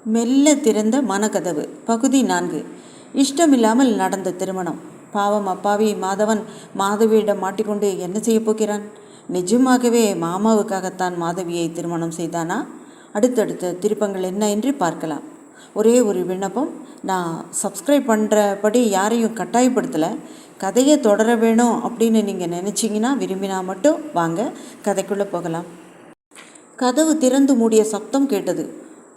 மெல்ல திறந்த மனக்கதவு. பகுதி 4. இஷ்டமில்லாமல் நடந்த திருமணம். பாவம் அப்பாவி மாதவன் மாதவியிடம் மாட்டிக்கொண்டு என்ன செய்ய போகிறான்? நிஜமாகவே மாமாவுக்காகத்தான் மாதவியை திருமணம் செய்தானா? அடுத்தடுத்த திருப்பங்கள் என்ன என்று பார்க்கலாம். ஒரே ஒரு விண்ணப்பம், நான் சப்ஸ்கிரைப் பண்ணுறபடி யாரையும் கட்டாயப்படுத்தலை. கதையை தொடர வேணும் அப்படின்னு நீங்கள் நினச்சிங்கன்னா விரும்பினா மட்டும் வாங்க, கதைக்குள்ளே போகலாம். கதவு திறந்து மூடிய சப்தம் கேட்டது.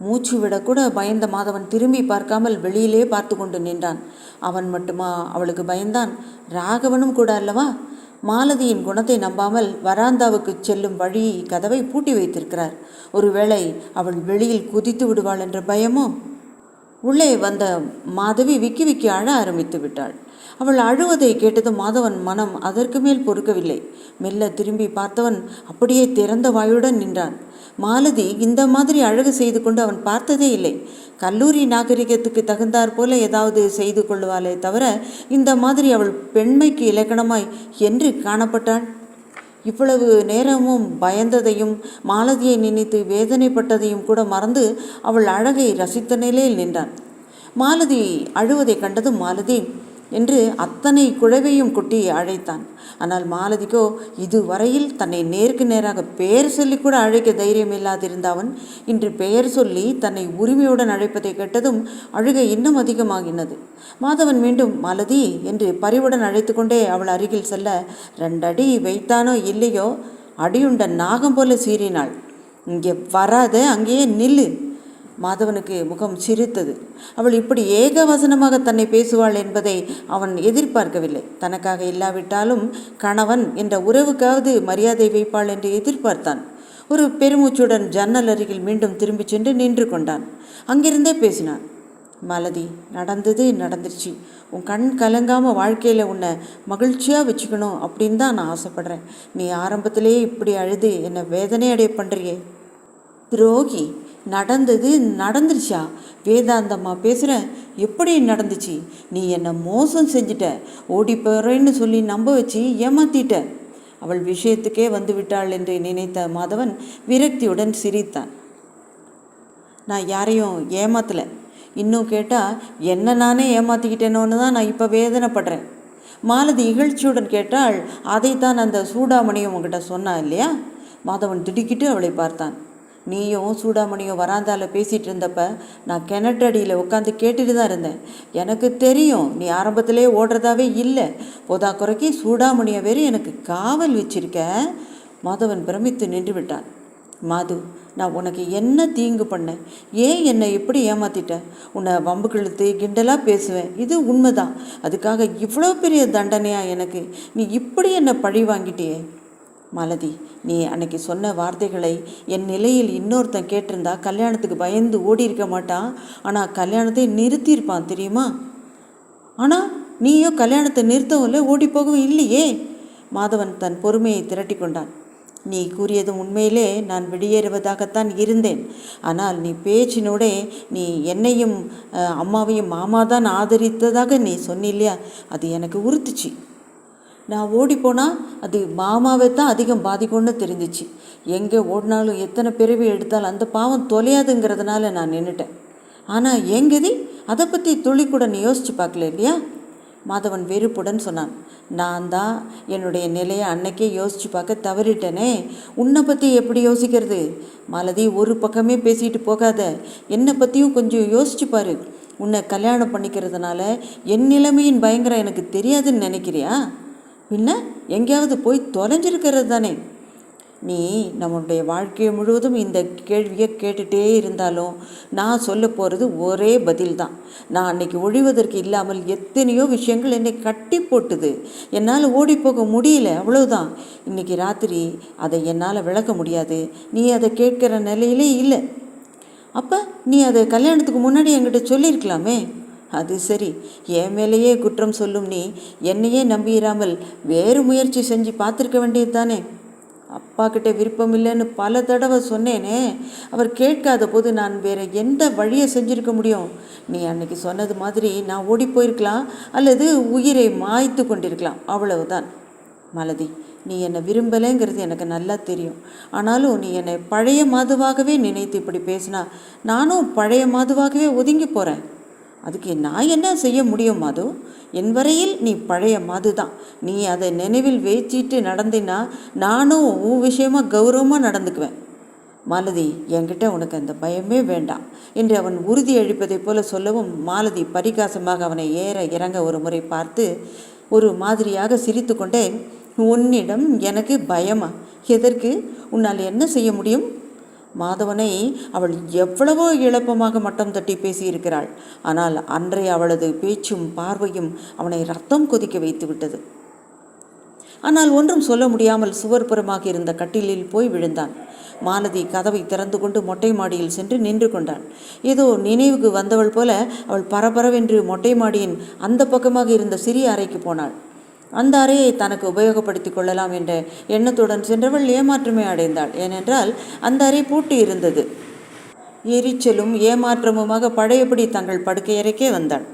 மூச்சு விடக்கூட பயந்த மாதவன் திரும்பி பார்க்காமல் வெளியிலே பார்த்து கொண்டு நின்றான். அவன் மட்டுமா அவளுக்கு பயந்தான்? ராகவனும் கூட அல்லவா? மாலதியின் குணத்தை நம்பாமல் வராந்தாவுக்கு செல்லும் வழி கதவை பூட்டி வைத்திருக்கிறார். ஒருவேளை அவள் வெளியில் குதித்து விடுவாள் என்ற பயமோ? உள்ளே வந்த மாதவி விக்கி விக்கி அழ ஆரம்பித்து விட்டாள். அவள் அழுவதை கேட்டதும் மாதவன் மனம் அதற்கு மேல் பொறுக்கவில்லை. மெல்ல திரும்பி பார்த்தவன் அப்படியே திறந்த வாயுடன் நின்றான். மாலதி இந்த மாதிரி அழகு செய்து கொண்டு அவன் பார்த்ததே இல்லை. கல்லூரி நாகரிகத்துக்கு தகுந்தாற் போல ஏதாவது செய்து கொள்வாளே தவிர இந்த மாதிரி அவள் பெண்மைக்கு இலக்கணமாய் என்று காணப்பட்டாள். இவ்வளவு நேரமும் பயந்ததையும் மாலதியை நினைத்து வேதனைப்பட்டதையும் கூட மறந்து அவள் அழகை ரசித்த நிலையில் நின்றான். மாலதி அழுவதை கண்டதும் மாலதி என்று அத்தனை குழவையும் கொட்டி அழைத்தான். ஆனால் மாலதிக்கோ இதுவரையில் தன்னை நேருக்கு நேராக பெயர் சொல்லி கூட அழைக்க தைரியம் இல்லாதிருந்த அவன் இன்று பெயர் சொல்லி தன்னை உரிமையுடன் அழைப்பதை கேட்டதும் அழுகை இன்னும் அதிகமாகினது. மாதவன் மீண்டும் மாலதி என்று பரிவுடன் அழைத்து கொண்டே அவள் அருகில் செல்ல 2 அடி வைத்தானோ இல்லையோ அடியுண்ட நாகம் போல சீறினாள். இங்கே வராத, அங்கேயே நில்லு. மாதவனுக்கு முகம் சிரித்தது. அவள் இப்படி ஏகவசனமாக தன்னை பேசுவாள் என்பதை அவன் எதிர்பார்க்கவில்லை. தனக்காக இல்லாவிட்டாலும் கணவன் என்ற உறவுக்காவது மரியாதை வைப்பாள் என்று எதிர்பார்த்தான். ஒரு பெருமூச்சுடன் ஜன்னல் அருகில் மீண்டும் திரும்பி சென்று நின்று கொண்டான். அங்கிருந்தே பேசினான். மாலதி, நடந்தது நடந்துருச்சு. உன் கண் கலங்காமல் வாழ்க்கையில் உன்னை மகிழ்ச்சியாக வச்சுக்கணும் அப்படின்னு தான் நான் ஆசைப்படுறேன். நீ ஆரம்பத்திலேயே இப்படி அழுது என்னை வேதனை அடைய பண்ணுறியே. துரோகி, நடந்தது நடந்துருச்சா? வேதாந்தம்மா பேசுகிற? எப்படி நடந்துச்சு? நீ என்னை மோசம் செஞ்சிட்ட, ஓடி போகிறேன்னு சொல்லி நம்ப வச்சு ஏமாத்திட்ட. அவள் விஷயத்துக்கே வந்து விட்டாள் என்று நினைத்த மாதவன் விரக்தியுடன் சிரித்தான். நான் யாரையும் ஏமாத்தலை. இன்னும் கேட்டால் என்ன நானே ஏமாற்றிக்கிட்டேனோன்னு தான் நான் இப்போ வேதனைப்படுறேன். மாலதி இகழ்ச்சியுடன் கேட்டால், அதைத்தான் அந்த சூடாமணியும் உங்ககிட்ட சொன்னா இல்லையா? மாதவன் திடுக்கிட்டு அவளை பார்த்தான். நீயும் சூடாமணியும் வராந்தால பேசிகிட்டு இருந்தப்ப நான் கிணற்றடியில் உட்காந்து கேட்டுட்டு தான் இருந்தேன். எனக்கு தெரியும் நீ ஆரம்பத்திலே ஓடுறதாவே இல்லை. போதா குறைக்கி சூடாமணியை வேறு எனக்கு காவல் வச்சிருக்க. மாதவன் பிரமித்து நின்று விட்டான். மாது, நான் உனக்கு என்ன தீங்கு பண்ணேன்? ஏன் என்னை எப்படி ஏமாத்திட்ட? உன்னை வம்பு கிழுத்து கிண்டலாக பேசுவேன், இது உண்மைதான். அதுக்காக இவ்வளோ பெரிய தண்டனையா எனக்கு? நீ இப்படி என்னை பழி வாங்கிட்டியே. மாலதி, நீ அன்னைக்கு சொன்ன வார்த்தைகளை என் நிலையில் இன்னொருத்தன் கேட்டிருந்தா கல்யாணத்துக்கு பயந்து ஓடி இருக்க மாட்டான். ஆனால் கல்யாணத்தை நிறுத்தியிருப்பான் தெரியுமா? ஆனால் நீயோ கல்யாணத்தை நிறுத்தவும் இல்லை, ஓடி போகவும் இல்லையே. மாதவன் தன் பொறுமையை திரட்டி கொண்டான். நீ கூறியதும் உண்மையிலே நான் வெளியேறுவதாகத்தான் இருந்தேன். ஆனால் நீ பேச்சினோடே நீ என்னையும் அம்மாவையும் மாமாதான் ஆதரித்ததாக நீ சொன்னில்லையா, அது எனக்கு உறுத்துச்சு. நான் ஓடிப்போனால் அது மாமாவை தான் அதிகம் பாதிக்கும்னு தெரிஞ்சிச்சு. எங்கே ஓடினாலும் எத்தனை பிறவி எடுத்தாலும் அந்த பாவம் தொலையாதுங்கிறதுனால நான் நின்றுட்டேன். ஆனால் எங்கதி அதை பற்றி துளி கூட நீ யோசித்து பார்க்கல இல்லையா? மாதவன் வெறுப்புடன் சொன்னான். நான் தான் என்னுடைய நிலையை அன்னைக்கே யோசித்து பார்க்க தவறிட்டேனே. உன்னை பற்றி எப்படி யோசிக்கிறது? மாலதி, ஒரு பக்கமே பேசிட்டு போகாத. என்னை பற்றியும் கொஞ்சம் யோசிச்சு பாரு. உன்னை கல்யாணம் பண்ணிக்கிறதுனால என் நிலைமையின் பயங்கரம் எனக்கு தெரியாதுன்னு நினைக்கிறியா? பின்ன எங்கேயாவது போய் தொலைஞ்சிருக்கிறது தானே. நீ நம்மளுடைய வாழ்க்கையை முழுவதும் இந்த கேள்வியை கேட்டுகிட்டே இருந்தாலும் நான் சொல்ல போகிறது ஒரே பதில் தான். நான் அன்னைக்கு ஒழிவதற்கு இல்லாமல் எத்தனையோ விஷயங்கள் என்னை கட்டி போட்டுது. என்னால் ஓடி போக முடியல, அவ்வளவுதான். இன்றைக்கி ராத்திரி அதை என்னால் விளக்க முடியாது. நீ அதை கேட்குற நிலையிலே இல்லை. அப்போ நீ அதை கல்யாணத்துக்கு முன்னாடி என்கிட்ட சொல்லியிருக்கலாமே. அது சரி, என் மேலேயே குற்றம் சொல்லும் நீ என்னையே நம்பிடாமல் வேறு முயற்சி செஞ்சு பார்த்துருக்க வேண்டியது தானே. அப்பா கிட்ட விருப்பம் இல்லைன்னு பல தடவை சொன்னேனே. அவர் கேட்காத போது நான் வேறு எந்த வழியை செஞ்சுருக்க முடியும்? நீ அன்னைக்கு சொன்னது மாதிரி நான் ஓடி போயிருக்கலாம், அல்லது உயிரை மாய்த்து கொண்டிருக்கலாம், அவ்வளவுதான். மாலதி, நீ என்னை விரும்பலைங்கிறது எனக்கு நல்லா தெரியும். ஆனாலும் நீ என்னை பழைய மாதுவாகவே நினைத்து இப்படி பேசினா நானும் பழைய மாதுவாகவே ஒதுங்கி போகிறேன். அதுக்கு நான் என்ன செய்ய முடியும் மாது? என் வரையில் நீ பழைய மாது தான். நீ அதை நினைவில் வச்சிட்டு நடந்தினா நானும் உன் விஷயமாக கௌரவமாக நடந்துக்குவேன். மாலதி, என்கிட்ட உனக்கு அந்த பயமே வேண்டாம் என்று அவன் உறுதி அளிப்பதைப் போல சொல்லவும், மாலதி பரிகாசமாக அவனை ஏற இறங்க ஒரு முறை பார்த்து ஒரு மாதிரியாக சிரித்து கொண்டே, உன்னிடம் எனக்கு பயமா? எதற்கு? உன்னால் என்ன செய்ய முடியும்? மாதவனை அவள் எவ்வளவோ இழப்பமாக மட்டம் தட்டி பேசியிருக்கிறாள். ஆனால் அன்றைய அவளது பேச்சும் பார்வையும் அவனை ரத்தம் கொதிக்க வைத்து விட்டது. ஆனால் ஒன்றும் சொல்ல முடியாமல் சுவர்புறமாக இருந்த கட்டிலில் போய் விழுந்தான். மாலதி கதவை திறந்து கொண்டு மொட்டை மாடியில் சென்று நின்று கொண்டாள். ஏதோ நினைவுக்கு வந்தவள் போல அவள் பரபரவென்று மொட்டை மாடியின் அந்த பக்கமாக இருந்த சிறிய அறைக்கு போனாள். அந்த அறையை தனக்கு உபயோகப்படுத்தி கொள்ளலாம் என்ற எண்ணத்துடன் சென்றவள் ஏமாற்றமே அடைந்தாள். ஏனென்றால் அந்த அறை பூட்டி இருந்தது. எரிச்சலும் ஏமாற்றமுமாக பழையபடி தங்கள் படுக்கையறைக்கே வந்தாள்.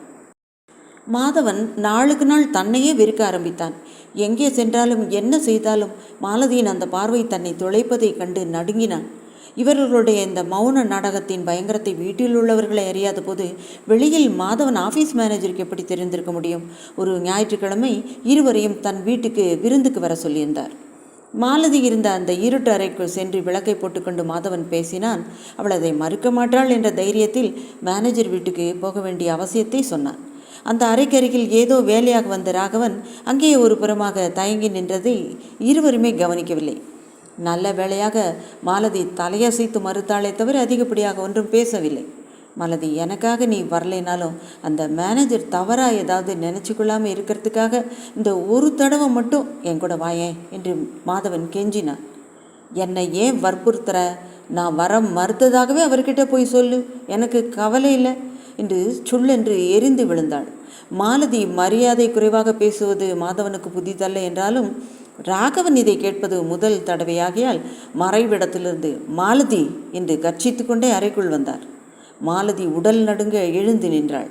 மாதவன் நாளுக்கு நாள் தன்னையே வெறுக்க ஆரம்பித்தான். எங்கே சென்றாலும் என்ன செய்தாலும் மாலதியின் அந்த பார்வை தன்னை துளைப்பதை கண்டு நடுங்கினான். இவர்களுடைய இந்த மௌன நாடகத்தின் பயங்கரத்தை வீட்டில் உள்ளவர்களை அறியாத போது வெளியில் மாதவன் ஆஃபீஸ் மேனேஜருக்கு எப்படி தெரிந்திருக்க முடியும்? ஒரு ஞாயிற்றுக்கிழமை இருவரையும் தன் வீட்டுக்கு விருந்துக்கு வர சொல்லியிருந்தார். மாலதி இருந்த அந்த இருட்டு அறைக்குள் சென்று விளக்கை போட்டுக்கொண்டு மாதவன் பேசினான். அவள் அதை மறுக்க மாட்டாள் என்ற தைரியத்தில் மேனேஜர் வீட்டுக்கு போக வேண்டிய அவசியத்தை சொன்னான். அந்த அறைக்கருகில் ஏதோ வேலையாக வந்த ராகவன் அங்கே ஒரு புறமாக தயங்கி நின்றதை இருவருமே கவனிக்கவில்லை. நல்ல வேளையாக மாலதி தலையசைத்து மறுத்தாளே தவிர அதிகப்படியாக ஒன்றும் பேசவில்லை. மாலதி, எனக்காக நீ வரலைனாலும் அந்த மேனேஜர் தவறாக ஏதாவது நினச்சிக்கொள்ளாமல் இருக்கிறதுக்காக இந்த ஒரு தடவை மட்டும் என் கூட வாயேன் என்று மாதவன் கெஞ்சினான். என்னை ஏன் வற்புறுத்துற? நான் வர மறுத்ததாகவே அவர்கிட்ட போய் சொல்லு, எனக்கு கவலை இல்லை என்று சொல்லென்று எரிந்து விழுந்தாள். மாலதி மரியாதை குறைவாக பேசுவது மாதவனுக்கு புதிதல்ல என்றாலும் ராகவன் இதை கேட்பது முதல் தடவையாகியால் மறைவிடத்திலிருந்து மாலதி என்று கர்ச்சித்து கொண்டே அறைக்குள் வந்தார். மாலதி உடல் நடுங்க எழுந்து நின்றாள்.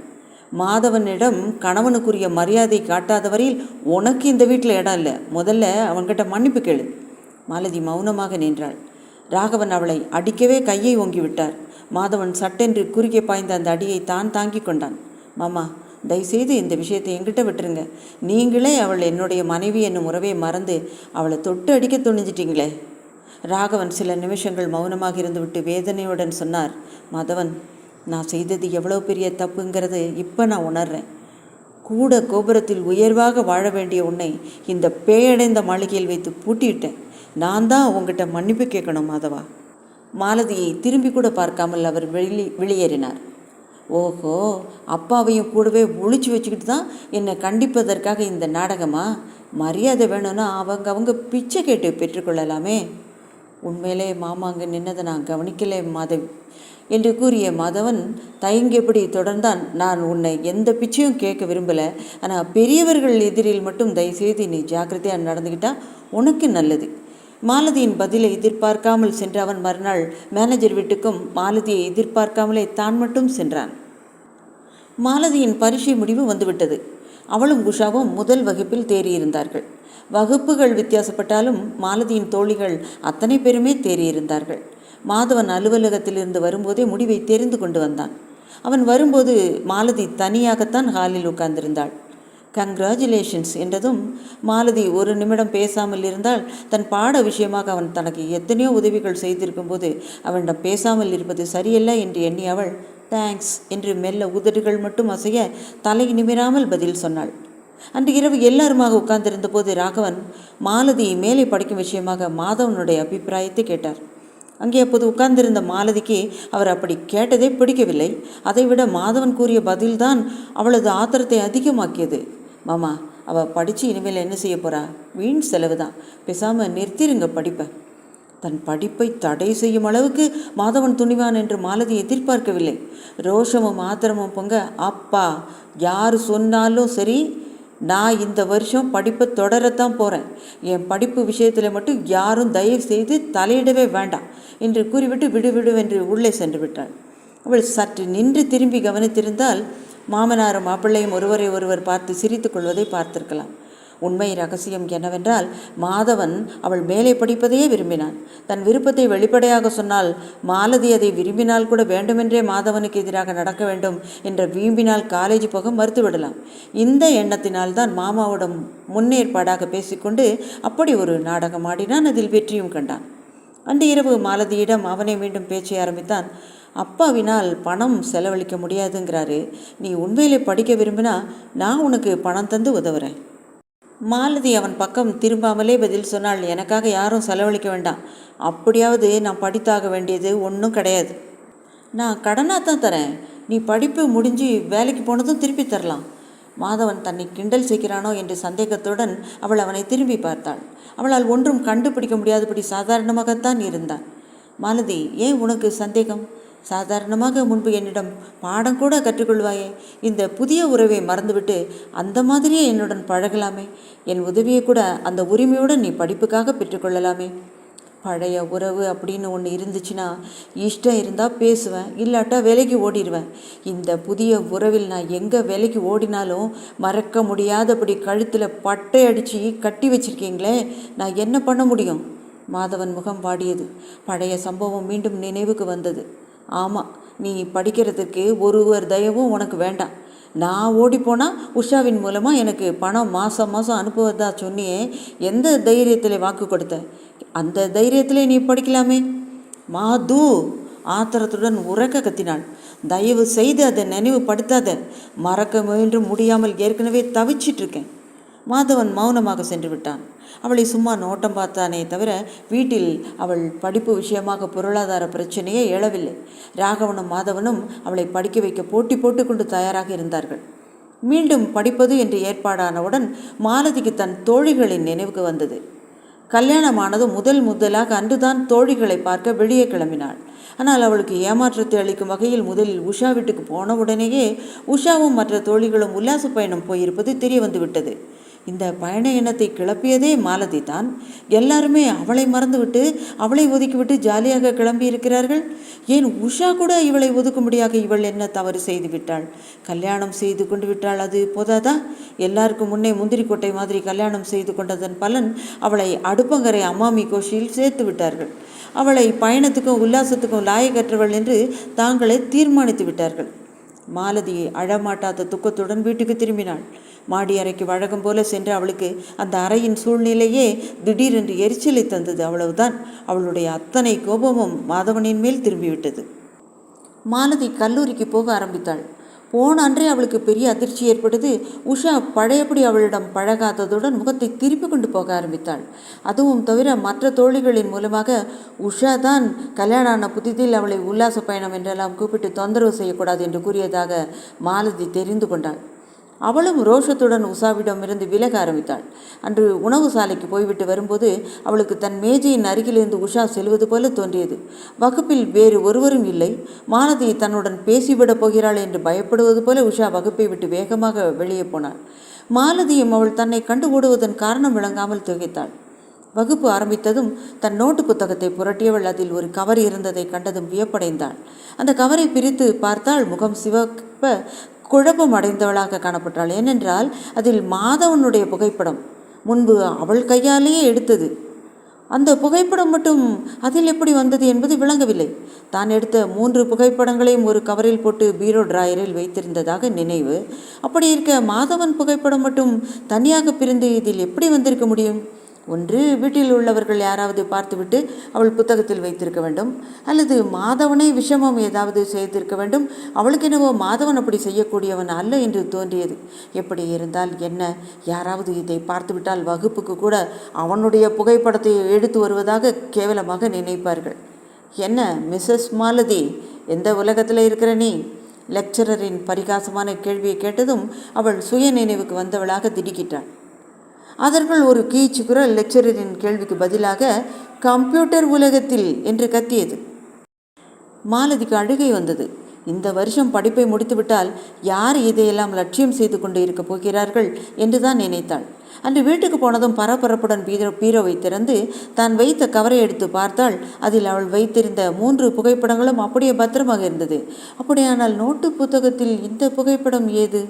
மாதவனிடம் கணவனுக்குரிய மரியாதை காட்டாத வரையில் உனக்கு இந்த வீட்டில் இடம் இல்லை, முதல்ல அவன்கிட்ட மன்னிப்பு கேளு. மாலதி மௌனமாக நின்றாள். ராகவன் அவளை அடிக்கவே கையை ஓங்கிவிட்டார். மாதவன் சட்டென்று குறுக்கே பாய்ந்த அந்த அடியை தான் தாங்கி கொண்டான். மாமா, தயவுசெய்து இந்த விஷயத்தை என்கிட்ட விட்டுருங்க. நீங்களே அவள் என்னுடைய மனைவி என்னும் உறவை மறந்து அவளை தொட்டு அடிக்க துணிஞ்சிட்டிங்களே. ராகவன் சில நிமிஷங்கள் மௌனமாக இருந்துவிட்டு வேதனையுடன் சொன்னார். மாதவன், நான் செய்தது எவ்வளோ பெரிய தப்புங்கிறது இப்போ நான் உணர்றேன். கூட கோபுரத்தில் உயர்வாக வாழ வேண்டிய உன்னை இந்த பேயடைந்த மாளிகையில் வைத்து பூட்டிவிட்டேன். நான் தான் உங்ககிட்ட மன்னிப்பு கேட்கணும் மாதவா. மாலதியை திரும்பி கூட பார்க்காமல் அவர் வெளியேறினார். ஓஹோ, அப்பாவையும் கூடவே ஒழிச்சு வச்சுக்கிட்டு தான் என்னை கண்டிப்பதற்காக இந்த நாடகமா? மரியாதை வேணும்னா அவங்க பிச்சை கேட்டு பெற்றுக்கொள்ளலாமே. உண்மையிலே மாமா அங்கே நின்னதை நான் கவனிக்கலே மாதவி என்று கூறிய மாதவன் தயங்கியபடி தொடர்ந்தான். நான் உன்னை எந்த பிச்சையும் கேட்க விரும்பலை. ஆனால் பெரியவர்கள் எதிரில் மட்டும் தயவுசெய்து நீ ஜாக்கிரதையாக நடந்துக்கிட்டா உனக்கு நல்லது. மாலதியின் பதிலை எதிர்பார்க்காமல் சென்ற அவன் மறுநாள் மேனேஜர் வீட்டுக்கும் மாலதியை எதிர்பார்க்காமலே தான் மட்டும் சென்றான். மாலதியின் பரீட்சை முடிவு வந்துவிட்டது. அவளும் உஷாவும் முதல் வகுப்பில் தேறியிருந்தார்கள். வகுப்புகள் வித்தியாசப்பட்டாலும் மாலதியின் தோழிகள் அத்தனை பேருமே தேறியிருந்தார்கள். மாதவன் அலுவலகத்திலிருந்து வரும்போதே முடிவை தெரிந்து கொண்டு வந்தான். அவன் வரும்போது மாலதி தனியாகத்தான் ஹாலில் உட்கார்ந்திருந்தாள். கங்க்ராச்சுலேஷன்ஸ் என்றதும் மாலதி ஒரு நிமிடம் பேசாமல் இருந்தால் தன் பாட விஷயமாக அவன் தனக்கு எத்தனையோ உதவிகள் செய்திருக்கும் போது அவனிடம் பேசாமல் இருப்பது சரியல்ல என்று எண்ணி அவள் தேங்க்ஸ் என்று மெல்ல உதடுகள் மட்டும் அசைய தலை நிமிராமல் பதில் சொன்னாள். அன்று இரவு எல்லாருமாக உட்கார்ந்திருந்த போது ராகவன் மாலதி மேலே படிக்கும் விஷயமாக மாதவனுடைய அபிப்பிராயத்தை கேட்டார். அங்கே அப்போது உட்கார்ந்திருந்த மாலதிக்கு அவர் அப்படி கேட்டதே பிடிக்கவில்லை. அதைவிட மாதவன் கூறிய பதில்தான் அவளது ஆத்திரத்தை அதிகமாக்கியது. மாமா, அவள் படித்து இனிமேல் என்ன செய்ய போகிறா? வீண் செலவு தான், பேசாமல் நிறுத்திருங்க படிப்பை. தன் படிப்பை தடை செய்யும் அளவுக்கு மாதவன் துணிவான் என்று மாலதி எதிர்பார்க்கவில்லை. ரோஷமும் ஆத்திரமும் பொங்க, அப்பா யார் சொன்னாலும் சரி, நான் இந்த வருஷம் படிப்பை தொடரத்தான் போகிறேன். என் படிப்பு விஷயத்தில் மட்டும் யாரும் தயவு செய்து தலையிடவே வேண்டாம் என்று கூறிவிட்டு விடுவிடுவென்று உள்ளே சென்று விட்டாள். அவள் சற்று நின்று திரும்பி கவனித்திருந்தால் மாமனாரும் மாப்பிள்ளையும் ஒருவரை ஒருவர் பார்த்து சிரித்து கொள்வதை பார்த்திருக்கலாம். உண்மை ரகசியம் என்னவென்றால் மாதவன் அவள் மேலே படிப்பதையே விரும்பினான். தன் விருப்பத்தை வெளிப்படையாக சொன்னால் மாலதி அதை விரும்பினால் கூட வேண்டுமென்றே மாதவனுக்கு எதிராக நடக்க வேண்டும் என்ற வீம்பினால் காலேஜ் போக மறுத்துவிடலாம். இந்த எண்ணத்தினால்தான் மாமாவிடம் முன்னேற்பாடாக பேசிக்கொண்டு அப்படி ஒரு நாடகம் ஆடினான். அதில் வெற்றியும் கண்டான். அன்று இரவு மாலதியிடம் அவனை மீண்டும் பேச்சை ஆரம்பித்தான். அப்பாவினால் பணம் செலவழிக்க முடியாதுங்கிறாரு. நீ உண்மையிலே படிக்க விரும்பினா நான் உனக்கு பணம் தந்து உதவுறேன். மாலதி அவன் பக்கம் திரும்பாமலே பதில் சொன்னால், எனக்காக யாரும் செலவழிக்க வேண்டாம். அப்படியாவது நான் படித்தாக வேண்டியது ஒன்றும் கிடையாது. நான் கடனாக தான் தரேன். நீ படிப்பு முடிஞ்சு வேலைக்கு போனதும் திருப்பி தரலாம். மாதவன் தன்னை கிண்டல் செய்கிறானோ என்று சந்தேகத்துடன் அவள் அவனை திரும்பி பார்த்தாள். அவளால் ஒன்றும் கண்டுபிடிக்க முடியாதபடி சாதாரணமாகத்தான் இருந்தான். மாலதி, ஏன் உனக்கு சந்தேகம்? சாதாரணமாக முன்பு என்னிடம் பாடம் கூட கற்றுக்கொள்வாயே. இந்த புதிய உறவை மறந்துவிட்டு அந்த மாதிரியே என்னுடன் பழகலாமே. என் உதவியை கூட அந்த உரிமையுடன் நீ படிப்புக்காக பெற்றுக்கொள்ளலாமே. பழைய உறவு அப்படின்னு ஒன்று இருந்துச்சுன்னா இஷ்டம் இருந்தால் பேசுவேன், இல்லாட்டா வேலைக்கு ஓடிடுவேன். இந்த புதிய உறவில் நான் எங்கே வேலைக்கு ஓடினாலும் மறக்க முடியாதபடி கழுத்தில் பட்டை அடித்து கட்டி வச்சிருக்கீங்களே, நான் என்ன பண்ண முடியும்? மாதவன் முகம் வாடியது. பழைய சம்பவம் மீண்டும் நினைவுக்கு வந்தது. ஆமாம், நீ படிக்கிறதுக்கு ஒருவர் தயவும் உனக்கு வேண்டாம். நான் ஓடிப்போனால் உஷாவின் மூலமாக எனக்கு பணம் மாதம் மாதம் அனுப்புவதா சொன்னியே, எந்த தைரியத்தில் வாக்கு கொடுத்த? அந்த தைரியத்தில் நீ படிக்கலாமே. மாது ஆத்திரத்துடன் உறக்க கத்தினாள். தயவு செய்து அதை நினைவுபடுத்தாத. மறக்க முயன்று முடியாமல் ஏற்கனவே தவிச்சிட்ருக்கேன். மாதவன் மௌனமாக சென்று விட்டான். அவளை சும்மா நோட்டம் பார்த்தானே தவிர வீட்டில் அவள் படிப்பு விஷயமாக பொருளாதார பிரச்சனையே எழவில்லை. ராகவனும் மாதவனும் அவளை படிக்க வைக்க போட்டி போட்டுக்கொண்டு தயாராக இருந்தார்கள். மீண்டும் படிப்பது என்று ஏற்பாடானவுடன் மாலதிக்கு தன் தோழிகளின் நினைவுக்கு வந்தது. கல்யாணமானது முதலாக அன்றுதான் தோழிகளை பார்க்க வெளியே கிளம்பினாள். ஆனால் அவளுக்கு ஏமாற்றத்தை அளிக்கும் வகையில் முதலில் உஷா வீட்டுக்கு போன உடனேயே உஷாவும் மற்ற தோழிகளும் உல்லாச பயணம் போயிருப்பது தெரிய வந்து விட்டது. இந்த பயண எண்ணத்தை கிளப்பியதே மாலதி தான். எல்லாருமே அவளை மறந்துவிட்டு அவளை ஒதுக்கிவிட்டு ஜாலியாக கிளம்பி இருக்கிறார்கள். ஏன் உஷா கூட இவளை ஒதுக்கும்படியாக இவள் என்ன தவறு செய்து விட்டாள்? கல்யாணம் செய்து கொண்டு விட்டாள், அது போதாதா? எல்லாருக்கும் முன்னே முந்திரி கொட்டை மாதிரி கல்யாணம் செய்து கொண்டதன் பலன் அவளை அடுப்பங்கரை அம்மாமி கோஷியில் சேர்த்து விட்டார்கள். அவளை பயணத்துக்கும் உல்லாசத்துக்கும் லாயக்கற்றவள் என்று தாங்களே தீர்மானித்து விட்டார்கள். மாலதி அழமாட்டாத துக்கத்துடன் வீட்டுக்கு திரும்பினாள். மாடி அறைக்கு வழக்கம் போல சென்று அவளுக்கு அந்த அறையின் சூழ்நிலையே திடீரென்று எரிச்சலை தந்தது. அவ்வளவுதான். அவளுடைய அத்தனை கோபமும் மாதவனின் மேல் திரும்பிவிட்டது. மாலதி கல்லூரிக்கு போக ஆரம்பித்தாள். போன அன்றே அவளுக்கு பெரிய அதிர்ச்சி ஏற்பட்டது. உஷா பழையபடி அவளிடம் பழகாததுடன் முகத்தை திருப்பி கொண்டு போக ஆரம்பித்தாள். அதுவும் தவிர மற்ற தோழிகளின் மூலமாக உஷா தான் கல்யாணம் ஆன புதிதில் அவளை உல்லாச பயணம் என்றெல்லாம் கூப்பிட்டு தொந்தரவு செய்யக்கூடாது என்று கூறியதாக மாலதி தெரிந்து கொண்டாள். அவளும் ரோஷத்துடன் உஷாவிடமிருந்து விலக ஆரம்பித்தாள். அன்று உணவு சாலைக்கு போய்விட்டு வரும்போது அவளுக்கு தன் மேஜையின் அருகிலிருந்து உஷா செல்வது போல தோன்றியது. வகுப்பில் வேறு ஒருவரும் இல்லை. மாலதி தன்னுடன் பேசிவிடப் போகிறாள் என்று பயப்படுவது போல உஷா வகுப்பை விட்டு வேகமாக வெளியே போனாள். மாலதியும் அவள் தன்னை கண்டு ஓடுவதன் காரணம் விளங்காமல் திகைத்தாள். வகுப்பு ஆரம்பித்ததும் தன் நோட்டு புத்தகத்தை புரட்டியவள் அதில் ஒரு கவர் இருந்ததை கண்டதும் வியப்படைந்தாள். அந்த கவரை பிரித்து பார்த்தால் முகம் சிவப்ப குழப்பம் அடைந்தவளாக காணப்பட்டாள். ஏனென்றால் அதில் மாதவனுடைய புகைப்படம், முன்பு அவள் கையாலேயே எடுத்தது. அந்த புகைப்படம் மட்டும் அதில் எப்படி வந்தது என்பது விளங்கவில்லை. தான் எடுத்த 3 புகைப்படங்களையும் ஒரு கவரில் போட்டு பீரோ டிராயரில் வைத்திருந்ததாக நினைவு. அப்படி இருக்க மாதவன் புகைப்படம் மட்டும் தனியாக பிரிந்து இதில் எப்படி வந்திருக்க முடியும்? ஒன்று வீட்டில் உள்ளவர்கள் யாராவது பார்த்துவிட்டு அவள் புத்தகத்தில் வைத்திருக்க வேண்டும், அல்லது மாதவனை விஷமம் ஏதாவது செய்திருக்க வேண்டும். அவளுக்கு என்னவோ மாதவன் அப்படி செய்யக்கூடியவன் அல்ல என்று தோன்றியது. எப்படி இருந்தால் என்ன, யாராவது இதை பார்த்துவிட்டால் வகுப்புக்கு கூட அவனுடைய புகைப்படத்தை எடுத்து வருவதாக கேவலமாக நினைப்பார்கள். என்ன மிஸ்ஸஸ் மாலதி, எந்த உலகத்தில் இருக்கிற நீ? லெக்சரரின் பரிகாசமான கேள்வியை கேட்டதும் அவள் சுய நினைவுக்கு வந்தவளாக திடுக்கிட்டாள். அதற்குள் ஒரு கீச்சு குரல் லெக்சரரின் கேள்விக்கு பதிலாக கம்ப்யூட்டர் உலகத்தில் என்று கத்தியது. மாலதிக்கு அழுகை வந்தது. இந்த வருஷம் படிப்பை முடித்துவிட்டால் யார் இதையெல்லாம் லட்சியம் செய்து கொண்டு இருக்கப் போகிறார்கள் என்று தான் நினைத்தாள். அன்று வீட்டுக்கு போனதும் பரபரப்புடன் பீரோவை திறந்து தான் வைத்த கவரை எடுத்து பார்த்தாள். அதில் அவள் வைத்திருந்த 3 புகைப்படங்களும் அப்படியே பத்திரமாக இருந்தது. அப்படியானால் நோட்டு புத்தகத்தில் இந்த புகைப்படம் ஏது?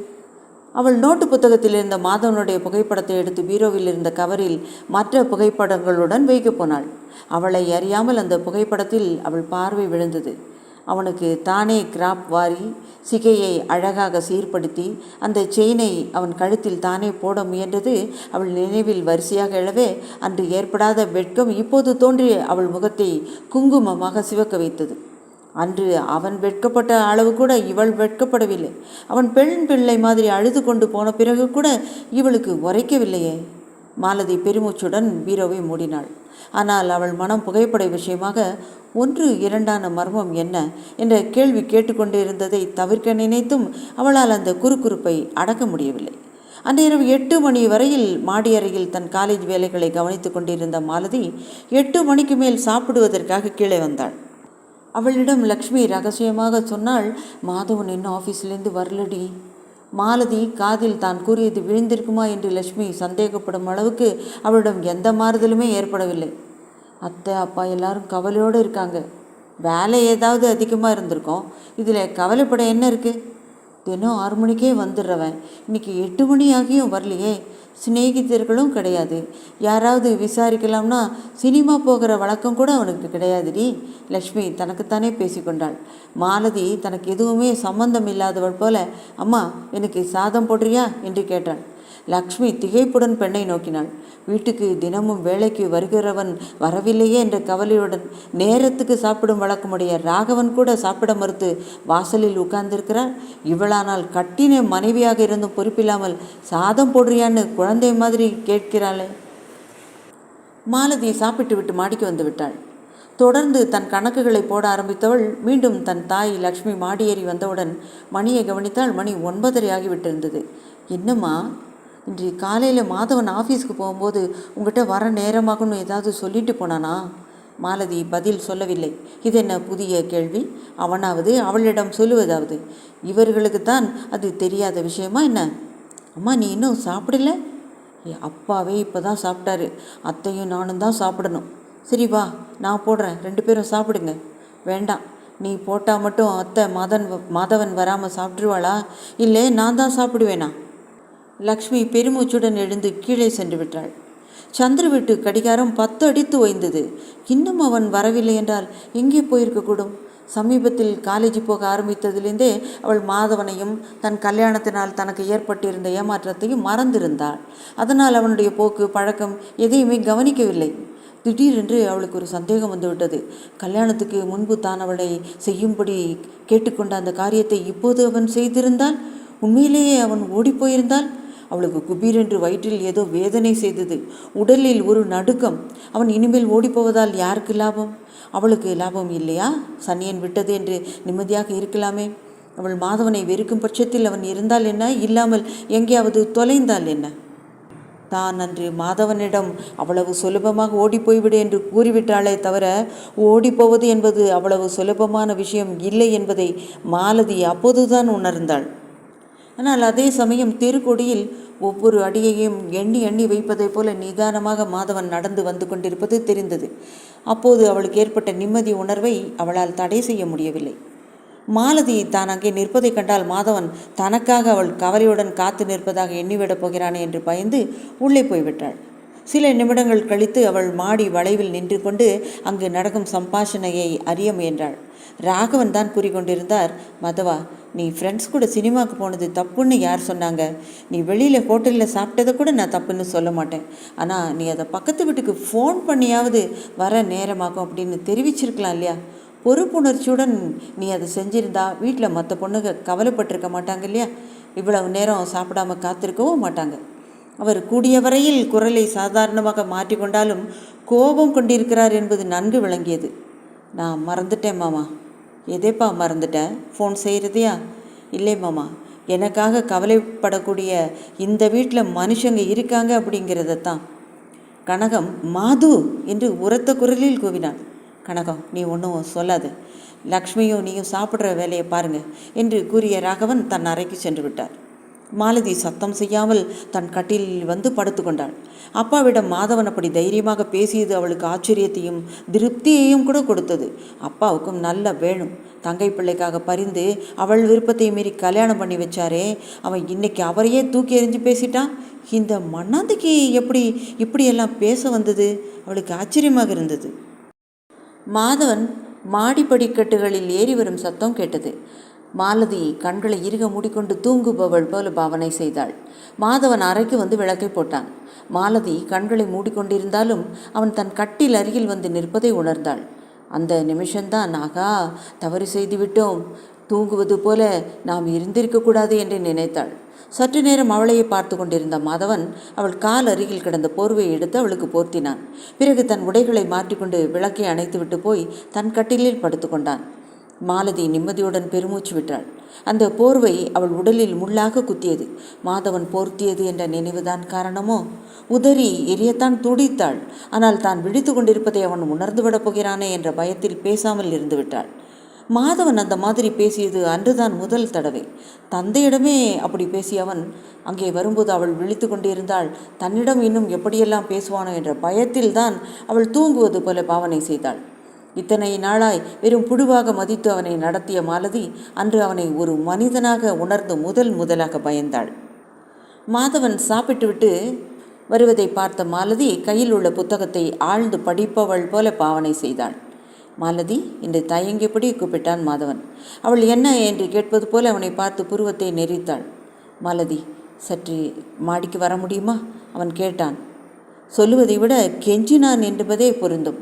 அவள் நோட்டு புத்தகத்தில் இருந்த மாதவனுடைய புகைப்படத்தை எடுத்து பீரோவில் இருந்த கவரில் மற்ற புகைப்படங்களுடன் வைக்கப் போனாள். அவளை அறியாமல் அந்த புகைப்படத்தில் அவள் பார்வை விழுந்தது. அவனுக்கு தானே கிராப் வாரி சிகையை அழகாக சீர்படுத்தி அந்த செயினை அவன் கழுத்தில் தானே போட முயன்றது அவள் நினைவில் வரிசையாக எழவே அன்று ஏற்படாத வெட்கம் இப்போது தோன்றி அவள் முகத்தை குங்குமமாக சிவக்க வைத்தது. அன்று அவன் வெட்கப்பட்ட அளவு கூட இவள் வெட்கப்படவில்லை. அவன் பெண் பிள்ளை மாதிரி அழுது கொண்டு போன பிறகு கூட இவளுக்கு உரைக்கவில்லையே. மாலதி பெருமூச்சுடன் பீரோவை மூடினாள். ஆனால் அவள் மனம் புகைப்பட விஷயமாக 1-2 மர்மம் என்ன என்ற கேள்வி கேட்டுக்கொண்டிருந்ததை தவிர்க்க நினைத்தும் அவளால் அந்த குறுகுறுப்பை அடக்க முடியவில்லை. அன்றிரவு 8 மணி வரையில் மாடியறையில் தன் காலேஜ் வேலைகளை கவனித்து கொண்டிருந்த மாலதி 8 மணிக்கு மேல் சாப்பிடுவதற்காக கீழே வந்தாள். அவளிடம் லக்ஷ்மி ரகசியமாக சொன்னாள், மாதவன் இன்னும் ஆஃபீஸ்லேருந்து வரலடி. மாலதி காதில் தான் கூறியது விழுந்திருக்குமா என்று லக்ஷ்மி சந்தேகப்படும் அளவுக்கு அவளிடம் எந்த மாறுதலுமே ஏற்படவில்லை. அத்தை அப்பா எல்லாரும் கவலையோடு இருக்காங்க. வேலை ஏதாவது அதிகமாக இருந்திருக்கோம். இதில் கவலைப்பட என்ன இருக்குது? தினம் 6 மணிக்கே வந்துடுறவன் இன்றைக்கி 8 மணி ஆகியும் வரலையே. சிநேகிதர்களும் கிடையாது. யாராவது விசாரிக்கலாம்னா சினிமா போகிற வழக்கம் கூட அவனுக்கு கிடையாதுடி. லக்ஷ்மி தனக்குத்தானே பேசிக்கொண்டாள். மாலதி தனக்கு எதுவுமே சம்பந்தம் இல்லாதவள் போல, அம்மா எனக்கு சாதம் போடுறியா என்று கேட்டாள். லக்ஷ்மி திகைப்புடன் பெண்ணை நோக்கினாள். வீட்டுக்கு தினமும் வேலைக்கு வருகிறவன் வரவில்லையே என்ற கவலையுடன் நேரத்துக்கு சாப்பிடும் வழக்கமுடைய ராகவன் கூட சாப்பிட மறுத்து வாசலில் உட்கார்ந்திருக்கிறார். இவளானால் கட்டின மனைவியாக இருந்தும் பொறுப்பில்லாமல் சாதம் போடுறியான்னு குழந்தை மாதிரி கேட்கிறாளே. மாலதி சாப்பிட்டு விட்டு மாடிக்கு வந்து விட்டாள். தொடர்ந்து தன் கணக்குகளை போட ஆரம்பித்தவள் மீண்டும் தன் தாய் லக்ஷ்மி மாடியேறி வந்தவுடன் மணியை கவனித்தால் மணி 9:30 ஆகிவிட்டிருந்தது. என்னம்மா, இன்று காலையில் மாதவன் ஆஃபீஸ்க்கு போகும்போது உங்கள்கிட்ட வர நேரமாகணும் ஏதாவது சொல்லிட்டு போனானா? மாலதி பதில் சொல்லவில்லை. இது என்ன புதிய கேள்வி? அவனாவது அவளிடம் சொல்லுவதாவது? இவர்களுக்குத்தான் அது தெரியாத விஷயமா என்ன? அம்மா நீ இன்னும் சாப்பிடல? அப்பாவே இப்போ தான் சாப்பிட்டாரு. அத்தையும் நானும் தான் சாப்பிடணும். சரி வா, நான் போடுறேன், 2 பேரும் சாப்பிடுங்க. வேண்டாம், நீ போட்டால் மட்டும் அத்தை மாதவன் வராமல் சாப்பிட்ருவாளா? இல்லை நான் தான் சாப்பிடுவேனா? லக்ஷ்மி பெருமூச்சுடன் எழுந்து கீழே சென்று விட்டாள். சந்திர வீட்டு கடிகாரம் 10 அடித்து ஓய்ந்தது. இன்னும் அவன் வரவில்லை என்றால் எங்கே போயிருக்கக்கூடும்? சமீபத்தில் காலேஜ் போக ஆரம்பித்ததிலிருந்தே அவள் மாதவனையும் தன் கல்யாணத்தினால் தனக்கு ஏற்பட்டிருந்த ஏமாற்றத்தையும் மறந்திருந்தாள். அதனால் அவனுடைய போக்கு பழக்கம் எதையுமே கவனிக்கவில்லை. திடீரென்று அவளுக்கு ஒரு சந்தேகம் வந்துவிட்டது. கல்யாணத்துக்கு முன்பு தான் அவளை செய்யும்படி கேட்டுக்கொண்ட அந்த காரியத்தை இப்போது அவன் செய்திருந்தால், உண்மையிலேயே அவன் ஓடிப்போயிருந்தால்? அவளுக்கு குபீரென்று வயிற்றில் ஏதோ வேதனை செய்தது. உடலில் ஒரு நடுக்கம். அவன் இனிமேல் ஓடிப்போவதால் யாருக்கு லாபம்? அவளுக்கு லாபம் இல்லையா? சனியன் விட்டது என்று நிம்மதியாக இருக்கலாமே. அவள் மாதவனை வெறுக்கும் பட்சத்தில் அவன் இருந்தால் என்ன, இல்லாமல் எங்கேயாவது தொலைந்தால் என்ன? தான் அன்று மாதவனிடம் அவ்வளவு சுலபமாக ஓடிப்போய்விடு என்று கூறிவிட்டாளே தவிர ஓடிப்போவது என்பது அவ்வளவு சுலபமான விஷயம் இல்லை என்பதை மாலதி அப்போதுதான் உணர்ந்தாள். ஆனால் அதே சமயம் தெருக்கொடியில் ஒவ்வொரு அடியையும் எண்ணி எண்ணி வைப்பதைப் போல நிதானமாக மாதவன் நடந்து வந்து கொண்டிருப்பது தெரிந்தது. அப்போது அவளுக்கு ஏற்பட்ட நிம்மதி உணர்வை அவளால் தடை செய்ய முடியவில்லை. மாலதி தான் அங்கே நிற்பதை கண்டால் மாதவன் தனக்காக அவள் கவலையுடன் காத்து நிற்பதாக எண்ணிவிடப் போகிறானே என்று பயந்து உள்ளே போய்விட்டாள். சில நிமிடங்கள் கழித்து அவள் மாடி வளைவில் நின்று கொண்டு அங்கு நடக்கும் சம்பாஷணையை அறிய முயன்றாள். ராகவன் தான் கூறிக்கொண்டிருந்தார், மாதவா, நீ ஃப்ரெண்ட்ஸ் கூட சினிமாவுக்கு போனது தப்புன்னு யார் சொன்னாங்க? நீ வெளியில் ஹோட்டலில் சாப்பிட்டதை கூட நான் தப்புன்னு சொல்ல மாட்டேன். ஆனால் நீ அதை பக்கத்து வீட்டுக்கு ஃபோன் பண்ணியாவது வர நேரமாகும் அப்படின்னு தெரிவிச்சிருக்கலாம் இல்லையா? பொறுப்புணர்ச்சியுடன் நீ அதை செஞ்சிருந்தா வீட்டில் மற்ற பொண்ணுங்க கவலைப்பட்டிருக்க மாட்டாங்க இல்லையா? இவ்வளவு நேரம் சாப்பிடாம காத்திருக்கவும் மாட்டாங்க. அவர் கூடிய வரையில் குரலை சாதாரணமாக மாற்றிக்கொண்டாலும் கோபம் கொண்டிருக்கிறார் என்பது நன்கு விளங்கியது. நான் மறந்துட்டேன் மாமா. எதேப்பா மறந்துட்டேன்? ஃபோன் செய்கிறதையா? இல்லை மாமா, எனக்காக கவலைப்படக்கூடிய இந்த வீட்டில் மனுஷங்க இருக்காங்க அப்படிங்கிறதான். கனகம் மாது என்று உரத்த குரலில் கூவினான். கனகம், நீ ஒன்றும் சொல்லாது. லக்ஷ்மியும் நீயும் சாப்பிட்ற வேலையை பாருங்க என்று கூறிய ராகவன் தன் அறைக்கு சென்று விட்டார். மாலதி சத்தம் செய்யாமல் தன் கட்டிலில் வந்து படுத்து கொண்டாள். அப்பாவிடம் மாதவன் அப்படி தைரியமாக பேசியது அவளுக்கு ஆச்சரியத்தையும் திருப்தியையும் கூட கொடுத்தது. அப்பாவுக்கும் நல்ல வேணும். தங்கை பிள்ளைக்காக பரிந்து அவள் விருப்பத்தை மீறி கல்யாணம் பண்ணி வச்சாரே, அவன் இன்னைக்கு அவரையே தூக்கி எறிஞ்சு பேசிட்டான். இந்த மண்ணாந்திக்கு எப்படி இப்படியெல்லாம் பேச வந்தது? அவளுக்கு ஆச்சரியமாக இருந்தது. மாதவன் மாடிப்படிக்கட்டுகளில் ஏறி வரும் சத்தம் கேட்டது. மாலதி கண்களை இறுக மூடிக்கொண்டு தூங்குபவள் போல பாவனை செய்தாள். மாதவன் அறைக்கு வந்து விளக்கை போட்டான். மாலதி கண்களை மூடிக்கொண்டிருந்தாலும் அவன் தன் கட்டில் அருகில் வந்து நிற்பதை உணர்ந்தாள். அந்த நிமிஷம்தான், ஆகா, தவறு செய்துவிட்டோம், தூங்குவது போல நாம் இருந்திருக்கக்கூடாது என்று நினைத்தாள். சற்று நேரம் அவளையே பார்த்து கொண்டிருந்த மாதவன் அவள் கால் அருகில் கிடந்த போர்வையை எடுத்து அவளுக்கு போர்த்தினான். பிறகு தன் உடைகளை மாற்றிக்கொண்டு விளக்கை அணைத்துவிட்டு போய் தன் கட்டிலில் படுத்து கொண்டான். மாலதி நிம்மதியுடன் பெருமூச்சு விட்டாள். அந்த போர்வை அவள் உடலில் முள்ளாக குத்தியது. மாதவன் போர்த்தியது என்ற நினைவுதான் காரணமோ? உதறி எரியத்தான் துடித்தாள். ஆனால் தான் விழித்து கொண்டிருப்பதை அவன் உணர்ந்துவிடப் போகிறானே என்ற பயத்தில் பேசாமல் இருந்து விட்டாள். மாதவன் அந்த மாதிரி பேசியது அன்றுதான் முதல் தடவை. தந்தையிடமே அப்படி பேசியவன் அங்கே வரும்போது அவள் விழித்து கொண்டிருந்தாள். தன்னிடம் இன்னும் எப்படியெல்லாம் பேசுவானோ என்ற பயத்தில்தான் அவள் தூங்குவது போல பாவனை செய்தாள். இத்தனை நாளாய் வெறும் புழுவாக மதித்து அவனை நடத்திய மாலதி அன்று அவனை ஒரு மனிதனாக உணர்ந்து முதலாக பயந்தாள். மாதவன் சாப்பிட்டுவிட்டு வருவதை பார்த்த மாலதி கையில் உள்ள புத்தகத்தை ஆழ்ந்து படிப்பவள் போல பாவனை செய்தாள். மாலதி என்று தயங்கியபடி கூப்பிட்டான் மாதவன். அவள் என்ன என்று கேட்பது போல அவனை பார்த்து புருவத்தை நெறித்தாள். மாலதி, சற்று மாடிக்கு வர முடியுமா? அவன் கேட்டான். சொல்லுவதை விட கெஞ்சினான் என்பதே பொருந்தும்.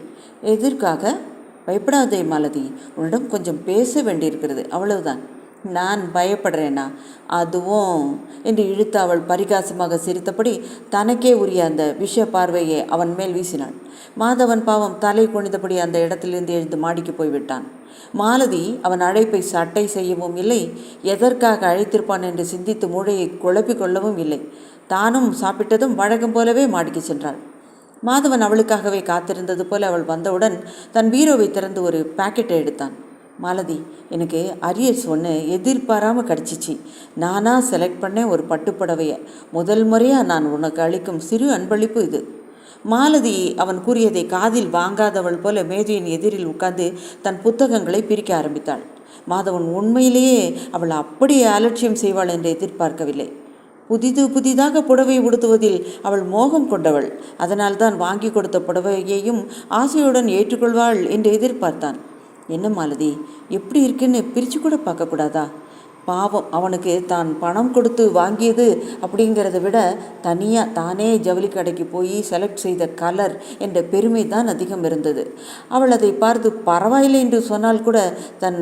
எதற்காக? பயப்படாதே மாலதி, உன்னிடம் கொஞ்சம் பேச வேண்டியிருக்கிறது, அவ்வளவுதான். நான் பயப்படுறேனா? அதுவும் என்று இழுத்து அவள் பரிகாசமாக சிரித்தபடி தனக்கே உரிய அந்த விஷ பார்வையை அவன் மேல் வீசினாள். மாதவன் பாவம் தலை குனிந்தபடி அந்த இடத்திலிருந்து எழுந்து மாடிக்கு போய்விட்டான். மாலதி அவன் அழைப்பை சட்டை செய்யவும் இல்லை, எதற்காக அழைத்திருப்பான் என்று சிந்தித்து மூளையை குழப்பிக் கொள்ளவும் இல்லை. தானும் சாப்பிட்டதும் வழக்கம் போலவே மாடிக்கு சென்றாள். மாதவன் அவளுக்காகவே காத்திருந்தது போல அவள் வந்தவுடன் தன் பீரோவை திறந்து ஒரு பாக்கெட்டை எடுத்தான். மாலதி, எனக்கு அரியர்ஸ் ஒன்று எதிர்பாராமல் கிடச்சிச்சு. நானாக செலக்ட் பண்ணேன் ஒரு பட்டுப்புடவையை. முதல் முறையாக நான் உனக்கு அளிக்கும் சிறு அன்பளிப்பு இது. மாலதி அவன் கூறியதை காதில் வாங்காதவள் போல மேஜையின் எதிரில் உட்கார்ந்து தன் புத்தகங்களை பிரிக்க ஆரம்பித்தாள். மாதவன் உண்மையிலேயே அவள் அப்படியே அலட்சியம் செய்வாள் என்று எதிர்பார்க்கவில்லை. புதிதாக புடவை உடுத்துவதில் அவள் மோகம் கொண்டவள். அதனால்தான் வாங்கி கொடுத்த புடவையையும் ஆசையுடன் ஏற்றுக்கொள்வாள் என்று எதிர்பார்த்தான். என்ன மாலதி, எப்படி இருக்குன்னு பிரித்து கூட பார்க்கக்கூடாதா? பாவம், அவனுக்கு தான் பணம் கொடுத்து வாங்கியது அப்படிங்கிறத விட தனியாக தானே ஜவுளி கடைக்கு போய் செலக்ட் செய்த கலர் என்ற பெருமை தான் அதிகம் இருந்தது. அவள் அதை பார்த்து பரவாயில்லை என்று சொன்னால் கூட தன்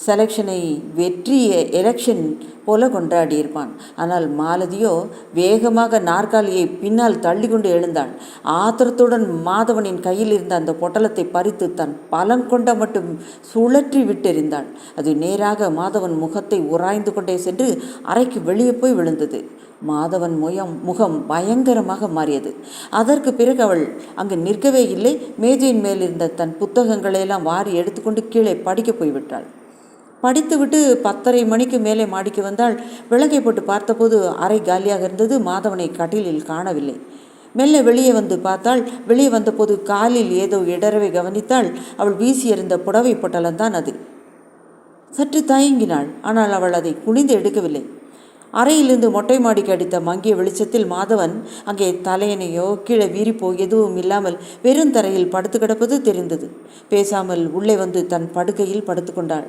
செலெக்ஷனை வெற்றி எலெக்ஷன் போல கொண்டாடியிருப்பான். ஆனால் மாலதியோ வேகமாக நாற்காலியை பின்னால் தள்ளி கொண்டு எழுந்தாள். ஆத்திரத்துடன் மாதவனின் கையில் இருந்த அந்த பொட்டலத்தை பறித்து தன் பலங்கொண்ட மட்டும் சுழற்றி விட்டெறிந்தாள். அது நேராக மாதவன் முகத்தை உராய்ந்து கொண்டே சென்று அறைக்கு வெளியே போய் விழுந்தது. மாதவன் முகம் பயங்கரமாக மாறியது. அதற்கு பிறகு அவள் அங்கு நிற்கவே இல்லை. மேஜையின் மேல் இருந்த தன் புத்தகங்களையெல்லாம் வாரி எடுத்துக்கொண்டு கீழே படிக்க போய்விட்டாள். படித்துவிட்டு 10:30 மணிக்கு மேலே மாடிக்கு வந்தாள். விளக்கை போட்டு பார்த்தபோது அறை காலியாக இருந்தது. மாதவனை கட்டிலில் காணவில்லை. மெல்ல வெளியே வந்து பார்த்தாள். வெளியே வந்தபோது காலில் ஏதோ இடரவை கவனித்தாள். அவள் வீசி எறிந்த புடவை பொட்டலம்தான் அது. சற்று தயங்கினாள். ஆனால் அவள் அதை குனிந்து எடுக்கவில்லை. அறையிலிருந்து மொட்டை மாடிக்கு அடித்த மங்கிய வெளிச்சத்தில் மாதவன் அங்கே தலையணையோ கீழே வீரிப்போ எதுவும் இல்லாமல் வெறும் தரையில் படுத்து கிடப்பது தெரிந்தது. பேசாமல் உள்ளே வந்து தன் படுக்கையில் படுத்து கொண்டாள்.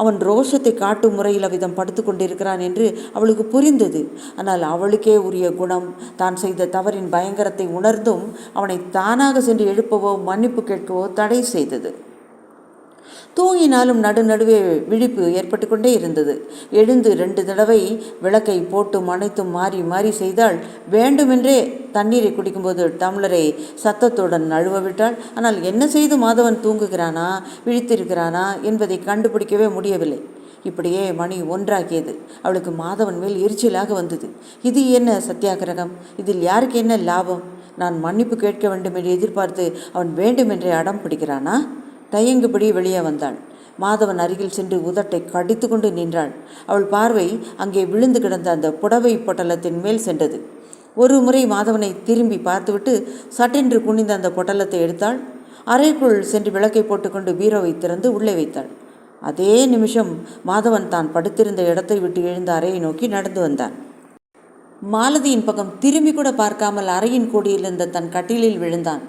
அவன் ரோஷத்தை காட்டும் முறையில் அவ்விதம் படுத்து கொண்டிருக்கிறான் என்று அவளுக்கு புரிந்தது. ஆனால் அவளுக்கே உரிய குணம் தான் செய்த தவறின் பயங்கரத்தை உணர்ந்தும் அவனை தானாக சென்று எழுப்பவோ மன்னிப்பு கேட்கவோ தடை செய்தது. தூங்கினாலும் நடுநடுவே விழிப்பு ஏற்பட்டு கொண்டே இருந்தது. எழுந்து 2 தடவை விளக்கை போட்டும் அனைத்தும் மாறி மாறி செய்தாள். வேண்டுமென்றே தண்ணீரை குடிக்கும்போது டம்ளரை சத்தத்துடன் நழுவ விட்டாள். ஆனால் என்ன செய்து மாதவன் தூங்குகிறானா விழித்திருக்கிறானா என்பதை கண்டுபிடிக்கவே முடியவில்லை. இப்படியே மணி 1 ஆகியது. அவளுக்கு மாதவன் மேல் எரிச்சலாக வந்தது. இது என்ன சத்தியாகிரகம்? இதில் யாருக்கு என்ன லாபம்? நான் மன்னிப்பு கேட்க வேண்டும் என்று எதிர்பார்த்து அவன் வேண்டுமென்றே அடம் பிடிக்கிறானா? தயங்குபடி வெளியே வந்தாள். மாதவன் அருகில் சென்று உதட்டை கடித்து கொண்டு நின்றாள். அவள் பார்வை அங்கே விழுந்து கிடந்த அந்த புடவை பொட்டலத்தின் மேல் சென்றது. ஒரு முறை மாதவனை திரும்பி பார்த்துவிட்டு சட்டென்று குனிந்த அந்த பொட்டலத்தை எடுத்தாள். அறைக்குள் சென்று விளக்கை போட்டுக்கொண்டு பீரோவை திறந்து உள்ளே வைத்தாள். அதே நிமிஷம் மாதவன் தான் படுத்திருந்த இடத்தை விட்டு எழுந்த அறையை நோக்கி நடந்து வந்தான். மாலதியின் பக்கம் திரும்பி கூட பார்க்காமல் அறையின் கோடியில் இருந்த தன் கட்டிலில் விழுந்தான்.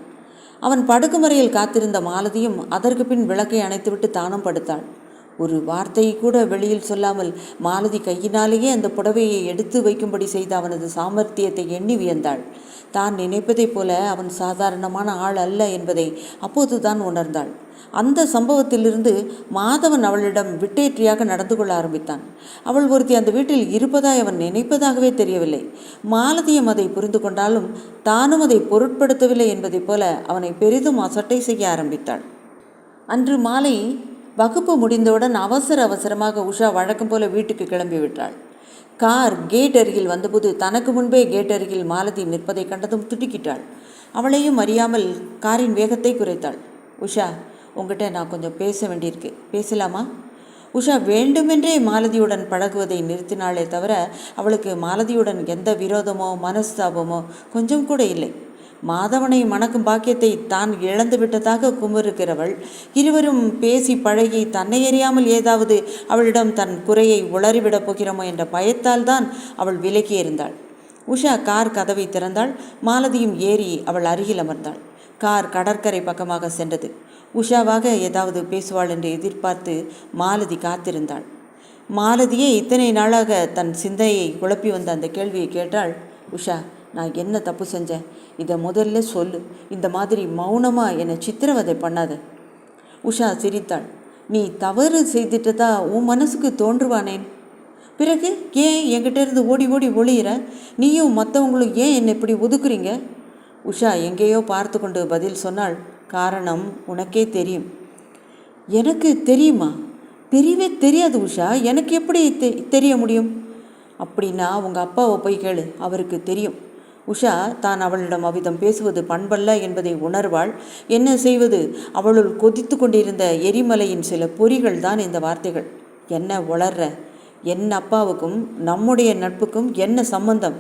அவன் படுக்குமறையில் காத்திருந்த மாலதியும் அதற்கு பின் விளக்கை அணைத்துவிட்டு தானும் படுத்தாள். ஒரு வார்த்தை கூட வெளியில் சொல்லாமல் மாலதி கையினாலேயே அந்த புடவையை எடுத்து வைக்கும்படி செய்த அவனது சாமர்த்தியத்தை எண்ணி வியந்தாள். தான் நினைப்பதைப் போல அவன் சாதாரணமான ஆள் அல்ல என்பதை அப்போதுதான் உணர்ந்தாள். அந்த சம்பவத்திலிருந்து மாதவன் அவளிடம் விட்டேற்றியாக நடந்து கொள்ள ஆரம்பித்தான். அவள் ஒருத்தி அந்த வீட்டில் இருப்பதாய் அவன் நினைப்பதாகவே தெரியவில்லை. மாலதியும் அதை புரிந்து கொண்டாலும் தானும் அதை பொருட்படுத்தவில்லை என்பதைப் போல அவனை பெரிதும் அசட்டை செய்ய ஆரம்பித்தாள். அன்று மாலை வகுப்பு முடிந்தவுடன் அவசரமாக உஷா வழக்கம் போல வீட்டுக்கு கிளம்பி விட்டாள். கார் கேட் அருகில் வந்தபோது தனக்கு முன்பே கேட் அருகில் மாலதி நிற்பதை கண்டதும் திடுக்கிட்டாள். அவளையும் அறியாமல் காரின் வேகத்தை குறைத்தாள். உஷா, உங்ககிட்ட நான் கொஞ்சம் பேச வேண்டியிருக்கு, பேசலாமா? உஷா வேண்டுமென்றே மாலதியுடன் பழகுவதை நிறுத்தினாளே தவிர அவளுக்கு மாலதியுடன் எந்த விரோதமோ மனஸ்தாபமோ கொஞ்சம் கூட இல்லை. மாதவனை மணக்கும் பாக்கியத்தை தான் இழந்து விட்டதாக குமுறுகிறவள் இருவரும் பேசி பழகி தன்னை அறியாமல் ஏதாவது அவளிடம் தன் குறையை உளறிவிடப் போகிறோமோ என்ற பயத்தால் தான் அவள் விலகி இருந்தாள். உஷா கார் கதவை திறந்தாள். மாலதியும் ஏறி அவள் அருகில் அமர்ந்தாள். கார் கடற்கரை பக்கமாக சென்றது. உஷாவாக ஏதாவது பேசுவாள் என்று எதிர்பார்த்து மாலதி காத்திருந்தாள். மாலதியே இத்தனை நாளாக தன் சிந்தையை குழப்பி வந்த அந்த கேள்வியை கேட்டாள். உஷா, நான் என்ன தப்பு செஞ்சேன்? இதை முதல்ல சொல்லு. இந்த மாதிரி மௌனமாக என்னை சித்திரவதை பண்ணாத. உஷா சிரித்தாள். நீ தவறு செய்துட்டதா உன் மனசுக்கு தோன்றுவானேன்? பிறகு ஏன் என்கிட்ட இருந்து ஓடி ஓடி ஒளியிற? நீயும் மற்றவங்களும் ஏன் என்னை இப்படி ஒதுக்குறீங்க? உஷா எங்கேயோ பார்த்து கொண்டு பதில் சொன்னாள். காரணம் உனக்கே தெரியும். எனக்கு தெரியுமா? தெரியவே தெரியாது உஷா. எனக்கு எப்படி தெரிய முடியும்? அப்படின்னா உங்கள் அப்பாவை போய் கேளு, அவருக்கு தெரியும். உஷா தான் அவளிடம் அவ்விதம் பேசுவது பண்பல்ல என்பதை உணர்வாள். என்ன செய்வது? அவளுள் கொதித்து கொண்டிருந்த எரிமலையின் சில பொறிகள் தான் இந்த வார்த்தைகள். என்ன உளர்ற? என் அப்பாவுக்கும் நம்முடைய நட்புக்கும் என்ன சம்பந்தம்?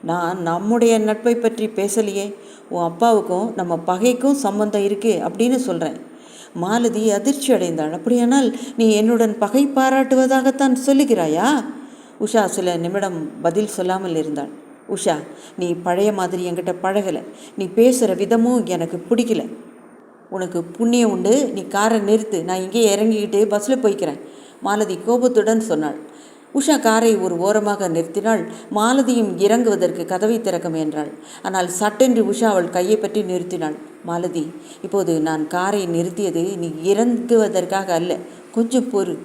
நான் நம்முடைய நட்பை பற்றி பேசலையே. உன் அப்பாவுக்கும் நம்ம பகைக்கும் சம்பந்தம் இருக்கு அப்படின்னு சொல்கிறேன். மாலதி அதிர்ச்சி அடைந்தாள். அப்படியானால் நீ என்னுடன் பகை பாராட்டுவதாகத்தான் சொல்லுகிறாயா? உஷா சில நிமிடம் பதில் சொல்லாமல் இருந்தாள். உஷா, நீ பழைய மாதிரி என்கிட்ட பழகலை. நீ பேசுகிற விதமும் எனக்கு பிடிக்கல. உனக்கு புண்ணியம் உண்டு, நீ காரை நிறுத்து, நான் இங்கே இறங்கிக்கிட்டு பஸ்ஸில் போய்க்கிறேன், மாலதி கோபத்துடன் சொன்னாள். உஷா காரை ஒரு ஓரமாக நிறுத்தினாள். மாலதியும் இறங்குவதற்கு கதவை திறக்க முயன்றாள். ஆனால் சட்டென்று உஷா அவள் கையை பற்றி நிறுத்தினாள். மாலதி, இப்போது நான் காரை நிறுத்தியது நீ இறங்குவதற்காக அல்ல, கொஞ்சம் பொறு.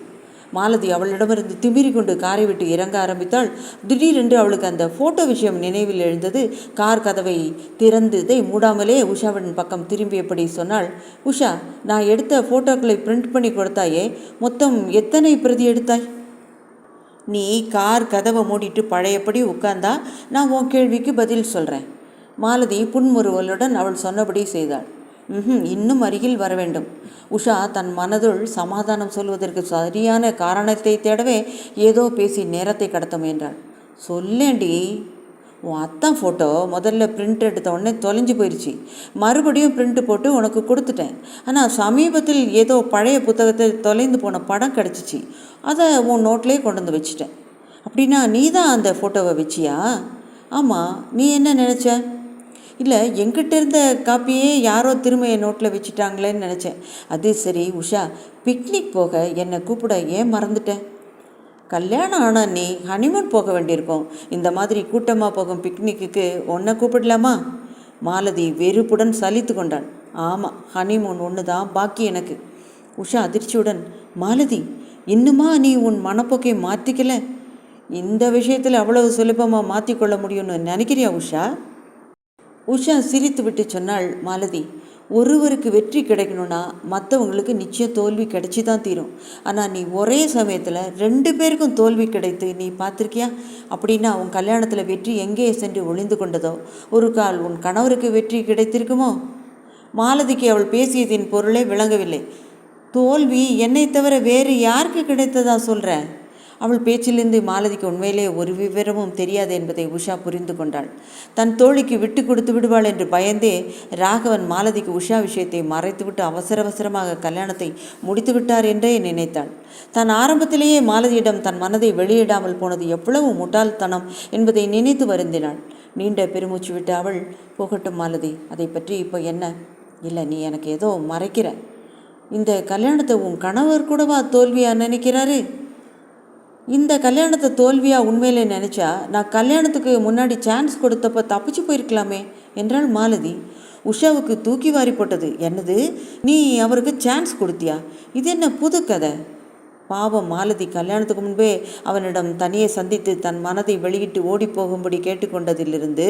மாலதி அவளிடமிருந்து திமிரி கொண்டு காரை விட்டு இறங்க ஆரம்பித்தாள். திடீரென்று அவளுக்கு அந்த ஃபோட்டோ விஷயம் நினைவில் எழுந்தது. கார் கதவை திறந்ததை மூடாமலே உஷாவின் பக்கம் திரும்பியபடி சொன்னாள். உஷா, நான் எடுத்த ஃபோட்டோக்களை பிரிண்ட் பண்ணி கொடுத்தாயே, மொத்தம் எத்தனை பிரதி எடுத்தாய்? நீ கார் கதவை மூடிட்டு பழையபடி உட்கார்ந்தா நான் உன் கேள்விக்கு பதில் சொல்கிறேன். மாலதி புன்முறுவலுடன் அவள் சொன்னபடி செய்தாள். இன்னும் அருகில் வர வேண்டும். உஷா தன் மனதுள் சமாதானம் சொல்வதற்கு சரியான காரணத்தை தேடவே ஏதோ பேசி நேரத்தை கடத்த முயன்றாள். சொல்லேண்டி, உன் அத்தான் ஃபோட்டோ முதல்ல பிரிண்ட் எடுத்த உடனே தொலைஞ்சு போயிடுச்சு. மறுபடியும் பிரிண்ட் போட்டு உனக்கு கொடுத்துட்டேன். ஆனால் சமீபத்தில் ஏதோ பழைய புத்தகத்தை தொலைந்து போன படம் கிடச்சிச்சு. அதை உன் நோட்லேயே கொண்டு வந்து வச்சுட்டேன். அப்படின்னா நீ தான் அந்த ஃபோட்டோவை வச்சியா? ஆமாம். நீ என்ன நினச்ச? இல்லை, என்கிட்ட இருந்த காப்பியே யாரோ திரும்ப என் நோட்டில் வச்சுட்டாங்களேன்னு நினச்சேன். அது சரி உஷா, பிக்னிக் போக என்னை கூப்பிட ஏன் மறந்துட்டேன்? கல்யாணம் ஆனால் நீ ஹனிமூன் போக வேண்டியிருக்கோம். இந்த மாதிரி கூட்டமாக போகும் பிக்னிக்கு உன்னை கூப்பிடலாமா? மாலதி வெறுப்புடன் சலித்து கொண்டாள். ஆமாம், ஹனிமூன் ஒன்று தான் பாக்கி எனக்கு. உஷா அதிர்ச்சியுடன், மாலதி, இன்னுமா நீ உன் மனப்போக்கை மாற்றிக்கல? இந்த விஷயத்தில் அவ்வளவு சுலபமாக மாற்றிக்கொள்ள முடியும்னு நினைக்கிறியா உஷா? உஷா சிரித்து விட்டு சொன்னாள். மாலதி, ஒருவருக்கு வெற்றி கிடைக்கணும்னா மற்றவங்களுக்கு நிச்சயம் தோல்வி கிடைச்சி தான் தீரும். ஆனால் நீ ஒரே சமயத்தில் 2 பேருக்கும் தோல்வி கிடைத்து நீ பார்த்துருக்கியா? அப்படின்னா உன் கல்யாணத்தில் வெற்றி எங்கே சென்று ஒளிந்து கொண்டதோ? ஒரு கால் உன் கணவருக்கு வெற்றி கிடைத்திருக்குமோ? மாலதிக்கு அவள் பேசியதின் பொருளே விளங்கவில்லை. தோல்வி என்னை தவிர வேறு யாருக்கு கிடைத்ததா சொல்கிற? அவள் பேச்சிலிருந்து மாலதிக்கு உண்மையிலே ஒரு விவரமும் தெரியாது என்பதை உஷா புரிந்து கொண்டாள். தன் தோழிக்கு விட்டு கொடுத்து விடுவாள் என்று பயந்தே ராகவன் மாலதிக்கு உஷா விஷயத்தை மறைத்துவிட்டு அவசர அவசரமாக கல்யாணத்தை முடித்து விட்டார் என்றே நினைத்தாள். தான் ஆரம்பத்திலேயே மாலதியிடம் தன் மனதை வெளியிடாமல் போனது எவ்வளவு முட்டாள்தனம் என்பதை நினைத்து வருந்தினாள். நீண்ட பெருமூச்சு விட்டு அவள், போகட்டும் மாலதி, அதை பற்றி இப்போ என்ன? இல்லை, நீ எனக்கு ஏதோ மறைக்கிற. இந்த கல்யாணத்தை உன் கணவர் கூடவா தோல்வியா நினைக்கிறாரு? இந்த கல்யாணத்தை தோல்வியாக உண்மையிலே நினச்சா நான் கல்யாணத்துக்கு முன்னாடி சான்ஸ் கொடுத்தப்போ தப்பிச்சு போயிருக்கலாமே என்றாள் மாலதி. உஷாவுக்கு தூக்கி வாரி போட்டது. என்னது, நீ அவருக்கு சான்ஸ் கொடுத்தியா? இது என்ன புது கதை? பாவம் மாலதி கல்யாணத்துக்கு முன்பே அவனிடம் தனியே சந்தித்து தன் மனதை வெளியிட்டு ஓடி போகும்படி கேட்டுக்கொண்டதிலிருந்து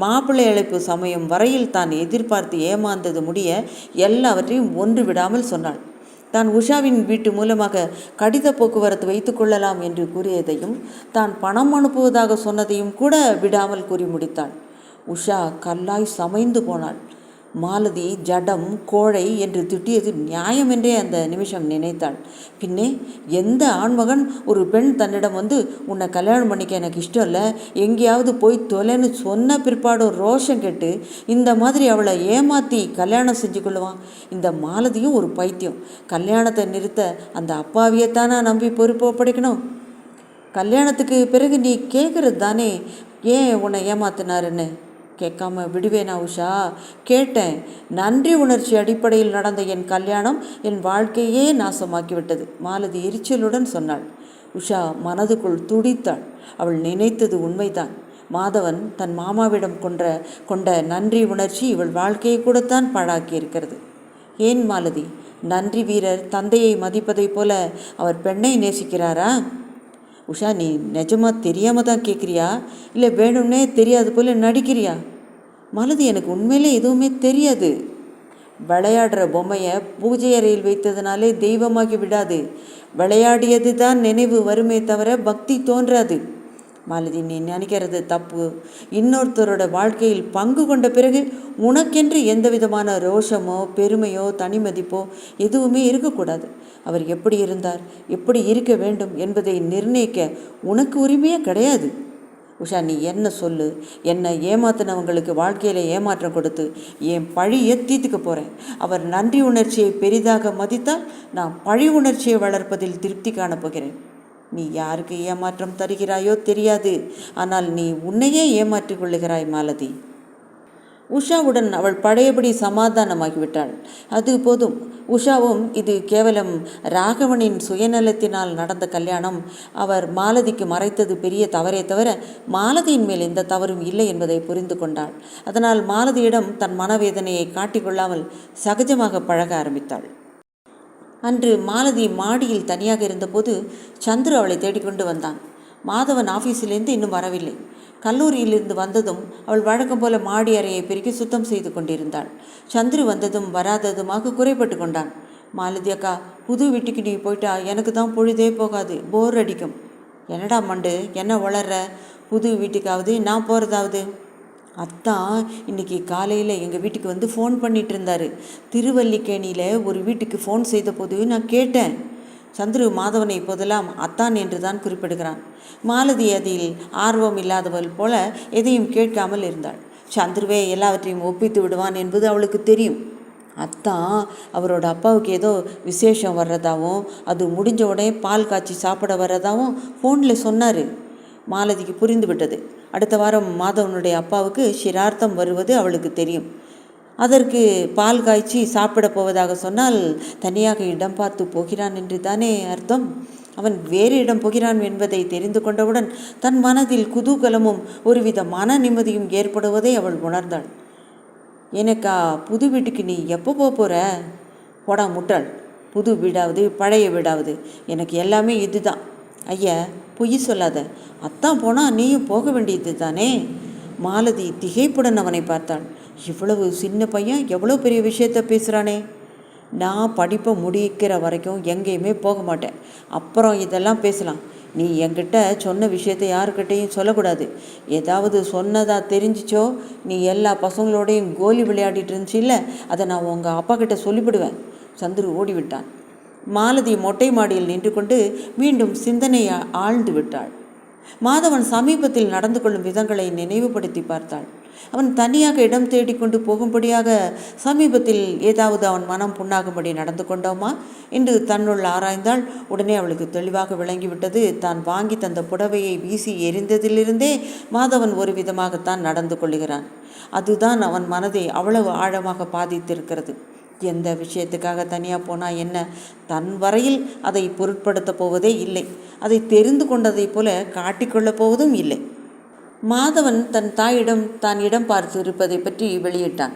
மாப்பிள்ளை அழைப்பு சமயம் வரையில் தான் எதிர்பார்த்து ஏமாந்தது முடிய எல்லாவற்றையும் ஒன்று விடாமல் சொன்னாள். தான் உஷாவின் வீட்டு மூலமாக கடித போக்குவரத்து வைத்து கொள்ளலாம் என்று கூறியதையும் தான் பணம் அனுப்புவதாக சொன்னதையும் கூட விடாமல் கூறி முடித்தாள். உஷா கல்லாய் சமைந்து போனாள். மாலதி ஜடம் கோழை என்று திட்டியது நியாயம் என்றே அந்த நிமிஷம் நினைத்தாள். பின்னே எந்த ஆண்மகன் ஒரு பெண் தன்னிடம் வந்து உன்னை கல்யாணம் பண்ணிக்க எனக்கு இஷ்டம் இல்லை, எங்கேயாவது போய் தொலைன்னு சொன்ன பிற்பாடும் ரோஷம் கெட்டு இந்த மாதிரி அவளை ஏமாற்றி கல்யாணம் செஞ்சு கொள்ளுவான்? இந்த மாலதியும் ஒரு பைத்தியம். கல்யாணத்தை நிறுத்த அந்த அப்பாவியைத்தானே நம்பி பொறுப்பு ஒப்படைக்கணும்? கல்யாணத்துக்கு பிறகு நீ கேட்குறது தானே ஏன் உன்னை ஏமாத்தினாருன்னு. கேட்காம விடுவேனா உஷா? கேட்டேன். நன்றி உணர்ச்சி அடிப்படையில் நடந்த என் கல்யாணம் என் வாழ்க்கையே நாசமாக்கிவிட்டது, மாலதி எரிச்சலுடன் சொன்னாள். உஷா மனதுக்குள் துடித்தாள். அவள் நினைத்தது உண்மைதான். மாதவன் தன் மாமாவிடம் கொண்ட நன்றி உணர்ச்சி இவள் வாழ்க்கையை கூடத்தான் பாழாக்கி இருக்கிறது. ஏன் மாலதி, நன்றி வீரர் தந்தையை மதிப்பதைப் போல அவர் பெண்ணை நேசிக்கிறாரா? உஷா, நீ நிஜமாக தெரியாமல் தான் கேட்குறியா, இல்லை வேணும்னே தெரியாது போல நடிக்கிறியா? மாலதி, எனக்கு உண்மையிலே எதுவுமே தெரியாது. விளையாடுற பொம்மையை பூஜை அறையில் வைத்ததுனாலே தெய்வமாகி விடாது. விளையாடியது தான் நினைவு வருமே தவிர பக்தி தோன்றாது. மாலதி, நீ நினைக்கிறது தப்பு. இன்னொருத்தரோட வாழ்க்கையில் பங்கு கொண்ட பிறகு உனக்கென்று எந்த விதமான ரோஷமோ பெருமையோ தனிமதிப்போ எதுவுமே இருக்கக்கூடாது. அவர் எப்படி இருந்தார், எப்படி இருக்க வேண்டும் என்பதை நிர்ணயிக்க உனக்கு உரிமையே கிடையாது. உஷா, நீ என்ன சொல்லு. என்னை ஏமாத்தினவங்களுக்கு வாழ்க்கையில் ஏமாற்றம் கொடுத்து என் பழியை தீர்த்துக்க போகிறேன். அவர் நன்றி உணர்ச்சியை பெரிதாக மதித்தால் நான் பழி உணர்ச்சியை வளர்ப்பதில் திருப்தி காணப்போகிறேன். நீ யாருக்கு ஏமாற்றம் தருகிறாயோ தெரியாது, ஆனால் நீ உன்னையே ஏமாற்றிக் கொள்ளுகிறாய் மாலதி. உஷாவுடன் அவள் பழையபடி சமாதானமாகிவிட்டாள். அது போதும். உஷாவும் இது கேவலம் ராகவனின் சுயநலத்தினால் நடந்த கல்யாணம், அவர் மாலதிக்கு மறைத்தது பெரிய தவறே தவிர மாலதியின் மேல் எந்த தவறும் இல்லை என்பதை புரிந்து கொண்டாள். அதனால் மாலதியிடம் தன் மனவேதனையை காட்டிக்கொள்ளாமல் சகஜமாக பழக ஆரம்பித்தாள். அன்று மாலதி மாடியில் தனியாக இருந்தபோது சந்துரு அவளை தேடிக்கொண்டு வந்தான். மாதவன் ஆஃபீஸிலிருந்து இன்னும் வரவில்லை. கல்லூரியிலிருந்து வந்ததும் அவள் வழக்கம் போல மாடி அறையை பெருக்கி சுத்தம் செய்து கொண்டிருந்தாள். சந்துரு வந்ததும் வராததுமாக குறைப்பட்டு கொண்டான். மாலதி அக்கா, புது வீட்டுக்கு நீ போயிட்டா எனக்கு தான் பொழுதே போகாது, போர் அடிக்கும். என்னடா மண்டு, என்ன வளர்ற? புது வீட்டுக்காவது நான் போகிறதாவது? அத்தான் இன்றைக்கி காலையில் எங்கள் வீட்டுக்கு வந்து ஃபோன் பண்ணிகிட்டு இருந்தார். திருவல்லிக்கேணியில் ஒரு வீட்டுக்கு ஃபோன் செய்த போது நான் கேட்டேன். சந்துரு மாதவனை இப்போதெல்லாம் அத்தான் என்று தான் குறிப்பிடுகிறான். மாலதி அதில் ஆர்வம் இல்லாதவள் போல எதையும் கேட்காமல் இருந்தாள். சந்துருவே எல்லாவற்றையும் ஒப்பித்து விடுவான் என்பது அவளுக்கு தெரியும். அத்தான் அவரோட அப்பாவுக்கு ஏதோ விசேஷம் வர்றதாகவும் அது முடிஞ்ச உடனே பால் காய்ச்சி சாப்பிட வர்றதாகவும் ஃபோனில் சொன்னார். மாலதிக்கு புரிந்து விட்டது. அடுத்த வாரம் மாதவனுடைய அப்பாவுக்கு சிரார்த்தம் வருவது அவளுக்கு தெரியும். அதற்கு பால் காய்ச்சி சாப்பிட போவதாக சொன்னால் தனியாக இடம் பார்த்து போகிறான் என்று தானே அர்த்தம். அவன் வேறு இடம் போகிறான் என்பதை தெரிந்து கொண்டவுடன் தன் மனதில் குதூகலமும் ஒருவித மன நிம்மதியும் ஏற்படுவதை அவள் உணர்ந்தாள். எனக்கா, புது வீட்டுக்கு நீ எப்போ போகிற? போடா முட்டாள், புது வீடாவது பழைய வீடாவது எனக்கு எல்லாமே இதுதான். ஐயா, பொய் சொல்லாத. அத்தான் போனால் நீயும் போக வேண்டியது தானே. மாலதி திகைப்புடன் அவனை பார்த்தாள். இவ்வளவு சின்ன பையன் எவ்வளோ பெரிய விஷயத்த பேசுகிறானே. நான் படிப்பை முடிக்கிற வரைக்கும் எங்கேயுமே போக மாட்டேன். அப்புறம் இதெல்லாம் பேசலாம். நீ என்கிட்ட சொன்ன விஷயத்தை யாருக்கிட்டையும் சொல்லக்கூடாது. ஏதாவது சொன்னதாக தெரிஞ்சிச்சோ, நீ எல்லா பசங்களோடையும் கோலி விளையாடிட்டு இருந்துச்சு இல்லை, அதை நான் உங்கள் அப்பா கிட்ட சொல்லிவிடுவேன். சந்துரு ஓடிவிட்டான். மாலதி மொட்டை மாடியில் நின்று கொண்டு மீண்டும் சிந்தனையை ஆழ்ந்து விட்டாள். மாதவன் சமீபத்தில் நடந்து கொள்ளும் விதங்களை நினைவுபடுத்தி பார்த்தாள். அவன் தனியாக இடம் தேடிக்கொண்டு போகும்படியாக சமீபத்தில் ஏதாவது அவன் மனம் புண்ணாகும்படி நடந்து கொண்டோமா என்று தன்னுள் ஆராய்ந்தாள். உடனே அவளுக்கு தெளிவாக விளங்கிவிட்டது. தான் வாங்கி தந்த புடவையை வீசி எரிந்ததிலிருந்தே மாதவன் ஒரு விதமாகத்தான் நடந்து கொள்ளுகிறான். அதுதான் அவன் மனதை அவ்வளவு ஆழமாக பாதித்திருக்கிறது. எந்த விஷயத்துக்காக தனியாக போனால் என்ன, தன் வரையில் அதை பொருட்படுத்த போவதே இல்லை. அதை தெரிந்து கொண்டதைப் போல காட்டிக்கொள்ளப் போவதும் இல்லை. மாதவன் தன் தாயிடம் தான் இடம் பார்த்து இருப்பதை பற்றி வெளியிட்டான்.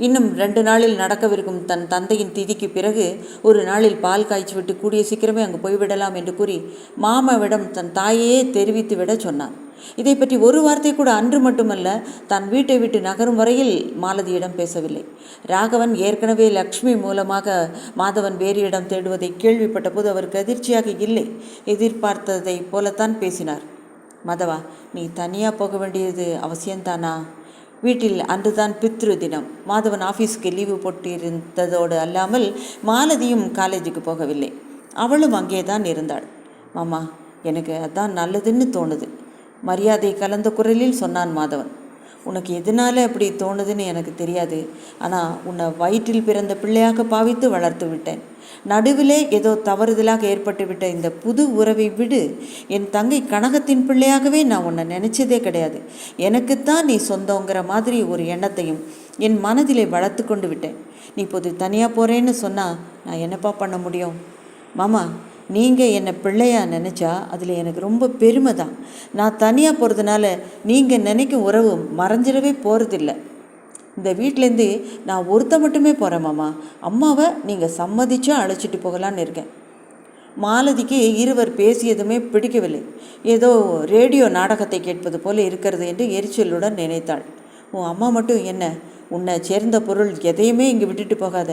இன்னும் 2 நாளில் நடக்கவிருக்கும் தன் தந்தையின் திதிக்கு பிறகு ஒரு நாளில் பால் காய்ச்சிவிட்டு கூடிய சீக்கிரமே அங்கு போய்விடலாம் என்று கூறி மாமாவிடம் தன் தாயையே தெரிவித்து விட சொன்னான். இதை பற்றி ஒரு வார்த்தை கூட அன்று மட்டுமல்ல, தான் வீட்டை விட்டு நகரும் வரையில் மாலதியிடம் பேசவில்லை. ராகவன் ஏற்கனவே லக்ஷ்மி மூலமாக மாதவன் வேறு இடம் தேடுவதை கேள்விப்பட்ட போது அவருக்கு அதிர்ச்சியாக இல்லை. எதிர்பார்த்ததை போலத்தான் பேசினார். மாதவா, நீ தனியாக போக வேண்டியது அவசியம்தானா? வீட்டில் அன்றுதான் பித்ரு தினம். மாதவன் ஆஃபீஸுக்கு லீவு போட்டிருந்ததோடு அல்லாமல் மாலதியும் காலேஜுக்கு போகவில்லை. அவளும் அங்கே தான் இருந்தாள். மாமா, எனக்கு அதான் நல்லதுன்னு தோணுது, மரியாதை கலந்த குரலில் சொன்னான் மாதவன். உனக்கு எதனால அப்படி தோணுதுன்னு எனக்கு தெரியாது. ஆனால் உன்னை வயிற்றில் பிறந்த பிள்ளையாக பாவித்து வளர்த்து விட்டேன். நடுவிலே ஏதோ தவறுதலாக ஏற்பட்டுவிட்ட இந்த புது உறவை விடு. என் தங்கை கனகத்தின் பிள்ளையாகவே நான் உன்னை நினச்சதே கிடையாது. எனக்குத்தான் நீ சொந்தங்கிற மாதிரி ஒரு எண்ணத்தையும் என் மனதிலே வளர்த்து கொண்டு விட்டேன். நீ இப்போது தனியாக போகிறேன்னு சொன்னால் நான் என்னப்பா பண்ண முடியும்? மாமா, நீங்கள் என்னை பிள்ளையாக நினச்சா அதில் எனக்கு ரொம்ப பெருமை தான். நான் தனியாக போகிறதுனால நீங்கள் நினைக்கும் உறவு மறைஞ்சிடவே போகிறதில்ல. இந்த வீட்டிலேருந்து நான் ஒருத்த மட்டுமே போகிறேன் மாமா. அம்மாவை நீங்கள் சம்மதிச்சா அழைச்சிட்டு போகலான்னு இருக்கேன். மாலதிக்கு இருவர் பேசியதுமே பிடிக்கவில்லை. ஏதோ ரேடியோ நாடகத்தை கேட்பது போல இருக்கிறது என்று எரிச்சலுடன் நினைத்தாள். உன் அம்மா மட்டும் என்ன, உன்னை சேர்ந்த பொருள் எதையுமே இங்கே விட்டுட்டு போகாத.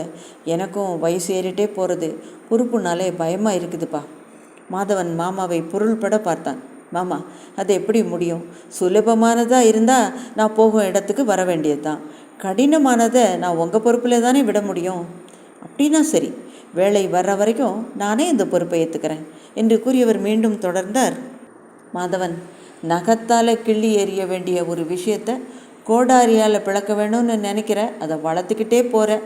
எனக்கும் வயசு ஏறிட்டே போகிறது, பொறுப்புனாலே பயமாக இருக்குதுப்பா. மாதவன் மாமாவை பொருள்பட பார்த்தான். மாமா, அது எப்படி முடியும்? சுலபமானதாக இருந்தால் நான் போகும் இடத்துக்கு வர வேண்டியது தான். கடினமானதை நான் உங்கள் பொறுப்பில் தானே விட முடியும். அப்படின்னா சரி, வேலை வர்ற வரைக்கும் நானே இந்த பொறுப்பை ஏற்றுக்கிறேன் என்று கூறியவர் மீண்டும் தொடர்ந்தார். மாதவன், நகத்தால் கிள்ளி எறிய வேண்டிய ஒரு விஷயத்தை கோடாரியால் பிளக்க வேணும்னு நினைக்கிற, அதை வளர்த்துக்கிட்டே போகிற.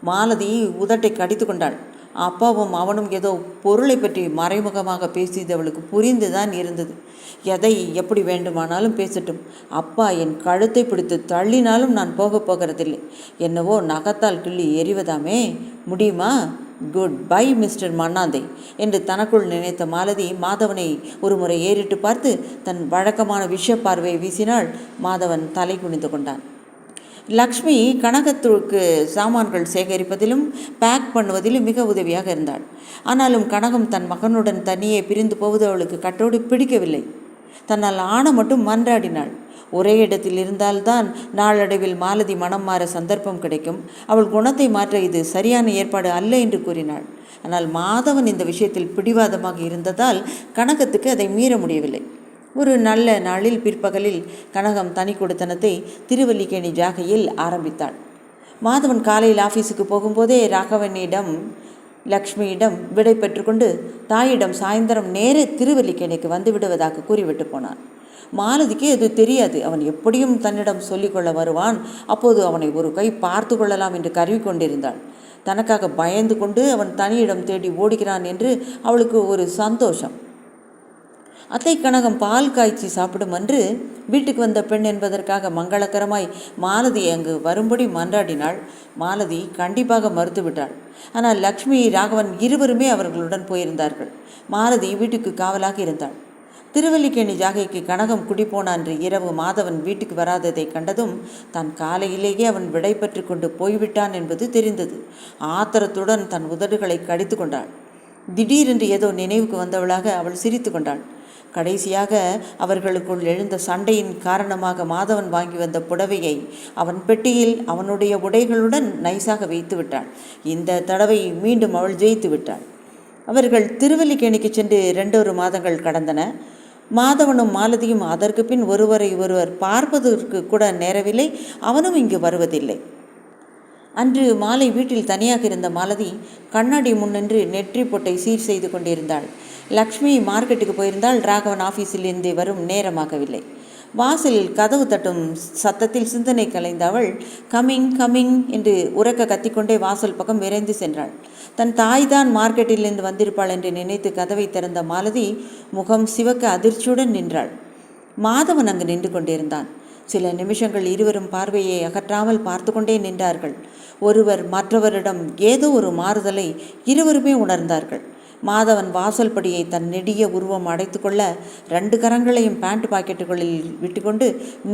மாலதி உதட்டை கடித்து கொண்டாள். அப்பாவும் அவனும் ஏதோ பொருளை பற்றி மறைமுகமாக பேசியது அவளுக்கு புரிந்து தான் இருந்தது. எதை எப்படி வேண்டுமானாலும் பேசட்டும், அப்பா என் கழுத்தை பிடித்து தள்ளினாலும் நான் போகிறதில்லை. என்னவோ நகத்தால் கிள்ளி எறிவதாமே, முடியுமா? குட் பை மிஸ்டர் மண்ணாந்தை என்று தனக்குள் நினைத்த மாலதி மாதவனை ஒரு முறை ஏறிட்டு பார்த்து தன் வழக்கமான விஷ பார்வையை வீசினாள். மாதவன் தலை குனிந்து கொண்டான். லக்ஷ்மி கனகத்துக்கு சாமான்கள் சேகரிப்பதிலும் பேக் பண்ணுவதிலும் மிக உதவியாக இருந்தாள். ஆனாலும் கனகம் தன் மகனுடன் தனியே பிரிந்து போவது அவளுக்கு கட்டோடு பிடிக்கவில்லை. தன்னால் ஆன மட்டும் மன்றாடினாள். ஒரே இடத்தில் இருந்தால்தான் நாளடைவில் மாலதி மனம் மாற சந்தர்ப்பம் கிடைக்கும். அவள் குணத்தை மாற்ற இது சரியான ஏற்பாடு அல்ல என்று கூறினாள். ஆனால் மாதவன் இந்த விஷயத்தில் பிடிவாதமாக இருந்ததால் கனகத்துக்கு அதை மீற முடியவில்லை. ஒரு நல்ல நாளில் பிற்பகலில் கனகம் தனி கொடுத்தனத்தை திருவல்லிக்கேணி ஜாகையில் ஆரம்பித்தாள். மாதவன் காலையில் ஆஃபீஸுக்கு போகும்போதே ராகவனிடம் லக்ஷ்மியிடம் விடை பெற்றுக்கொண்டு தாயிடம் சாயந்தரம் நேரே திருவல்லிக்கேணிக்கு வந்து விடுவதாக கூறிவிட்டு போனான். மாலதிக்கு அது தெரியாது. அவன் எப்படியும் தன்னிடம் சொல்லிக்கொள்ள வருவான், அப்போது அவனை ஒரு கை பார்த்து கொள்ளலாம் என்று கருவி கொண்டிருந்தாள். தனக்காக பயந்து கொண்டு அவன் தனியிடம் தேடி ஓடுகிறான் என்று அவளுக்கு ஒரு சந்தோஷம். அத்தை கனகம் பால் காய்ச்சி சாப்பிடும் அன்று வீட்டுக்கு வந்த பெண் என்பதற்காக மங்களகரமாய் மாலதி அங்கு வரும்படி மன்றாடினாள். மாலதி கண்டிப்பாக மறுத்துவிட்டாள். ஆனால் லக்ஷ்மி ராகவன் இருவருமே அவர்களுடன் போயிருந்தார்கள். மாலதி வீட்டுக்கு காவலாக இருந்தாள். திருவல்லிக்கேணி ஜாகைக்கு கனகம் குடிப்போன அன்று இரவு மாதவன் வீட்டுக்கு வராததை கண்டதும் தான் காலையிலேயே அவன் விடை பெற்று கொண்டு போய்விட்டான் என்பது தெரிந்தது. ஆத்திரத்துடன் தன் உதடுகளை கடித்து கொண்டாள். திடீரென்று ஏதோ நினைவுக்கு வந்தவளாக அவள் சிரித்து கொண்டாள். கடைசியாக அவர்களுக்குள் எழுந்த சண்டையின் காரணமாக மாதவன் வாங்கி வந்த புடவையை அவன் பெட்டியில் அவனுடைய உடைகளுடன் நைசாக வைத்து விட்டாள். இந்த தடவை மீண்டும் அவள் ஜெயித்து விட்டாள். அவர்கள் திருவல்லிக்கேணிக்கு சென்று 2 மாதங்கள் கடந்தன. மாதவனும் மாலதியும் அதற்கு பின் ஒருவரை ஒருவர் பார்ப்பதற்கு கூட நேரவில்லை. அவனும் இங்கு வருவதில்லை. அன்று மாலை வீட்டில் தனியாக இருந்த மாலதி கண்ணாடி முன்னின்று நெற்றி பொட்டை சீர் செய்து கொண்டிருந்தாள். லக்ஷ்மி மார்க்கெட்டுக்கு போயிருந்தால் ராகவன் ஆஃபீஸில் இருந்து வரும் நேரமாகவில்லை. வாசலில் கதவு தட்டும் சத்தத்தில் சிந்தனை கலைந்த அவள் கம்மிங் கம்மிங் என்று உரக்க கத்திக்கொண்டே வாசல் பக்கம் விரைந்து சென்றாள். தன் தாய்தான் மார்க்கெட்டிலிருந்து வந்திருப்பாள் என்று நினைத்து கதவை திறந்த மாலதி முகம் சிவக்க அதிர்ச்சியுடன் நின்றாள். மாதவன் அங்கு நின்று கொண்டிருந்தான். சில நிமிஷங்கள் இருவரும் பார்வையை அகற்றாமல் பார்த்து கொண்டே நின்றார்கள். ஒருவர் மற்றவரிடம் ஏதோ ஒரு மாறுதலை இருவருமே உணர்ந்தார்கள். மாதவன் வாசல் படியை தன் நெடிய உருவம் அடைத்து கொள்ள 2 கரங்களையும் பேண்ட் பாக்கெட்டுகளில் விட்டுக்கொண்டு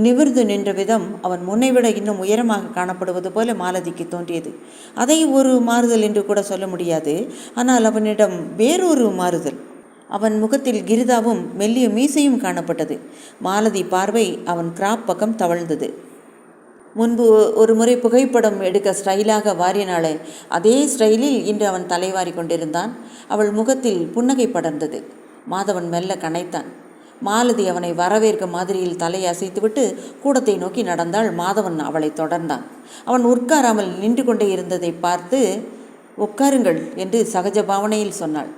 நிமிர்ந்து நின்ற விதம் அவன் முன்னைவிட இன்னும் உயரமாக காணப்படுவது போல மாலதிக்கு தோன்றியது. அதை ஒரு மாறுதல் என்று கூட சொல்ல முடியாது. ஆனால் அவனிடம் வேறொரு மாறுதல். அவன் முகத்தில் கிரிதாவும் மெல்லிய மீசையும் காணப்பட்டது. மாலதி பார்வை அவன் கிராப் பக்கம் தவழ்ந்தது. முன்பு ஒரு முறை புகைப்படம் எடுக்க ஸ்டைலாக வாரினாளே, அதே ஸ்டைலில் இன்று அவன் தலைவாரி கொண்டிருந்தான். அவள் முகத்தில் புன்னகை படர்ந்தது. மாதவன் மெல்ல கனைத்தான். மாலதி அவனை வரவேற்க மாதிரியில் தலையை அசைத்துவிட்டு கூடத்தை நோக்கி நடந்தாள். மாதவன் அவளை தொடர்ந்தான். அவன் உட்காராமல் நின்று கொண்டே இருந்ததை பார்த்து உட்காருங்கள் என்று சகஜ பாவனையில் சொன்னாள்.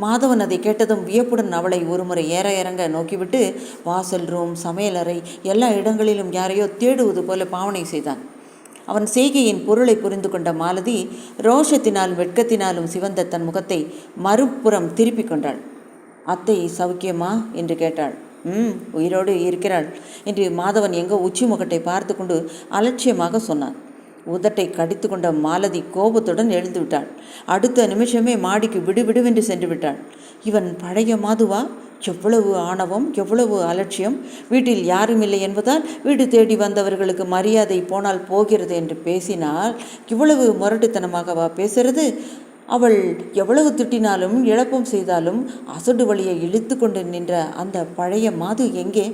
மாதவன் அதை கேட்டதும் வியப்புடன் அவளை ஒருமுறை ஏற இறங்க நோக்கிவிட்டு வாசல், ரூம், சமையலறை எல்லா இடங்களிலும் யாரையோ தேடுவது போல பாவனை செய்தான். அவன் செய்கையின் பொருளை புரிந்து கொண்ட மாலதி ரோஷத்தினாலும் வெட்கத்தினாலும் சிவந்த தன் முகத்தை மறுபுறம் திருப்பி கொண்டாள். அத்தை சௌக்கியமா என்று கேட்டாள். உயிரோடு இருக்கிறாள் என்று மாதவன் எங்கோ உச்சி முகட்டை பார்த்து கொண்டு அலட்சியமாக சொன்னான். உதட்டை கடித்து கொண்ட மாலதி கோபத்துடன் எழுந்து விட்டாள். அடுத்த நிமிஷமே மாடிக்கு விடுவிடுவென்று சென்று விட்டாள். இவன் பழைய மாதுவா? எவ்வளவு ஆணவம், எவ்வளவு அலட்சியம்! வீட்டில் யாரும் இல்லை என்பதால் வீடு தேடி வந்தவர்களுக்கு மரியாதை போனால் போகிறது என்று பேசினால் இவ்வளவு முரட்டுத்தனமாகவா பேசுறது? அவள் எவ்வளவு திட்டினாலும் இழப்பம் செய்தாலும் அசடு வழியை இழுத்து கொண்டு நின்ற அந்த பழைய மாது எங்கே?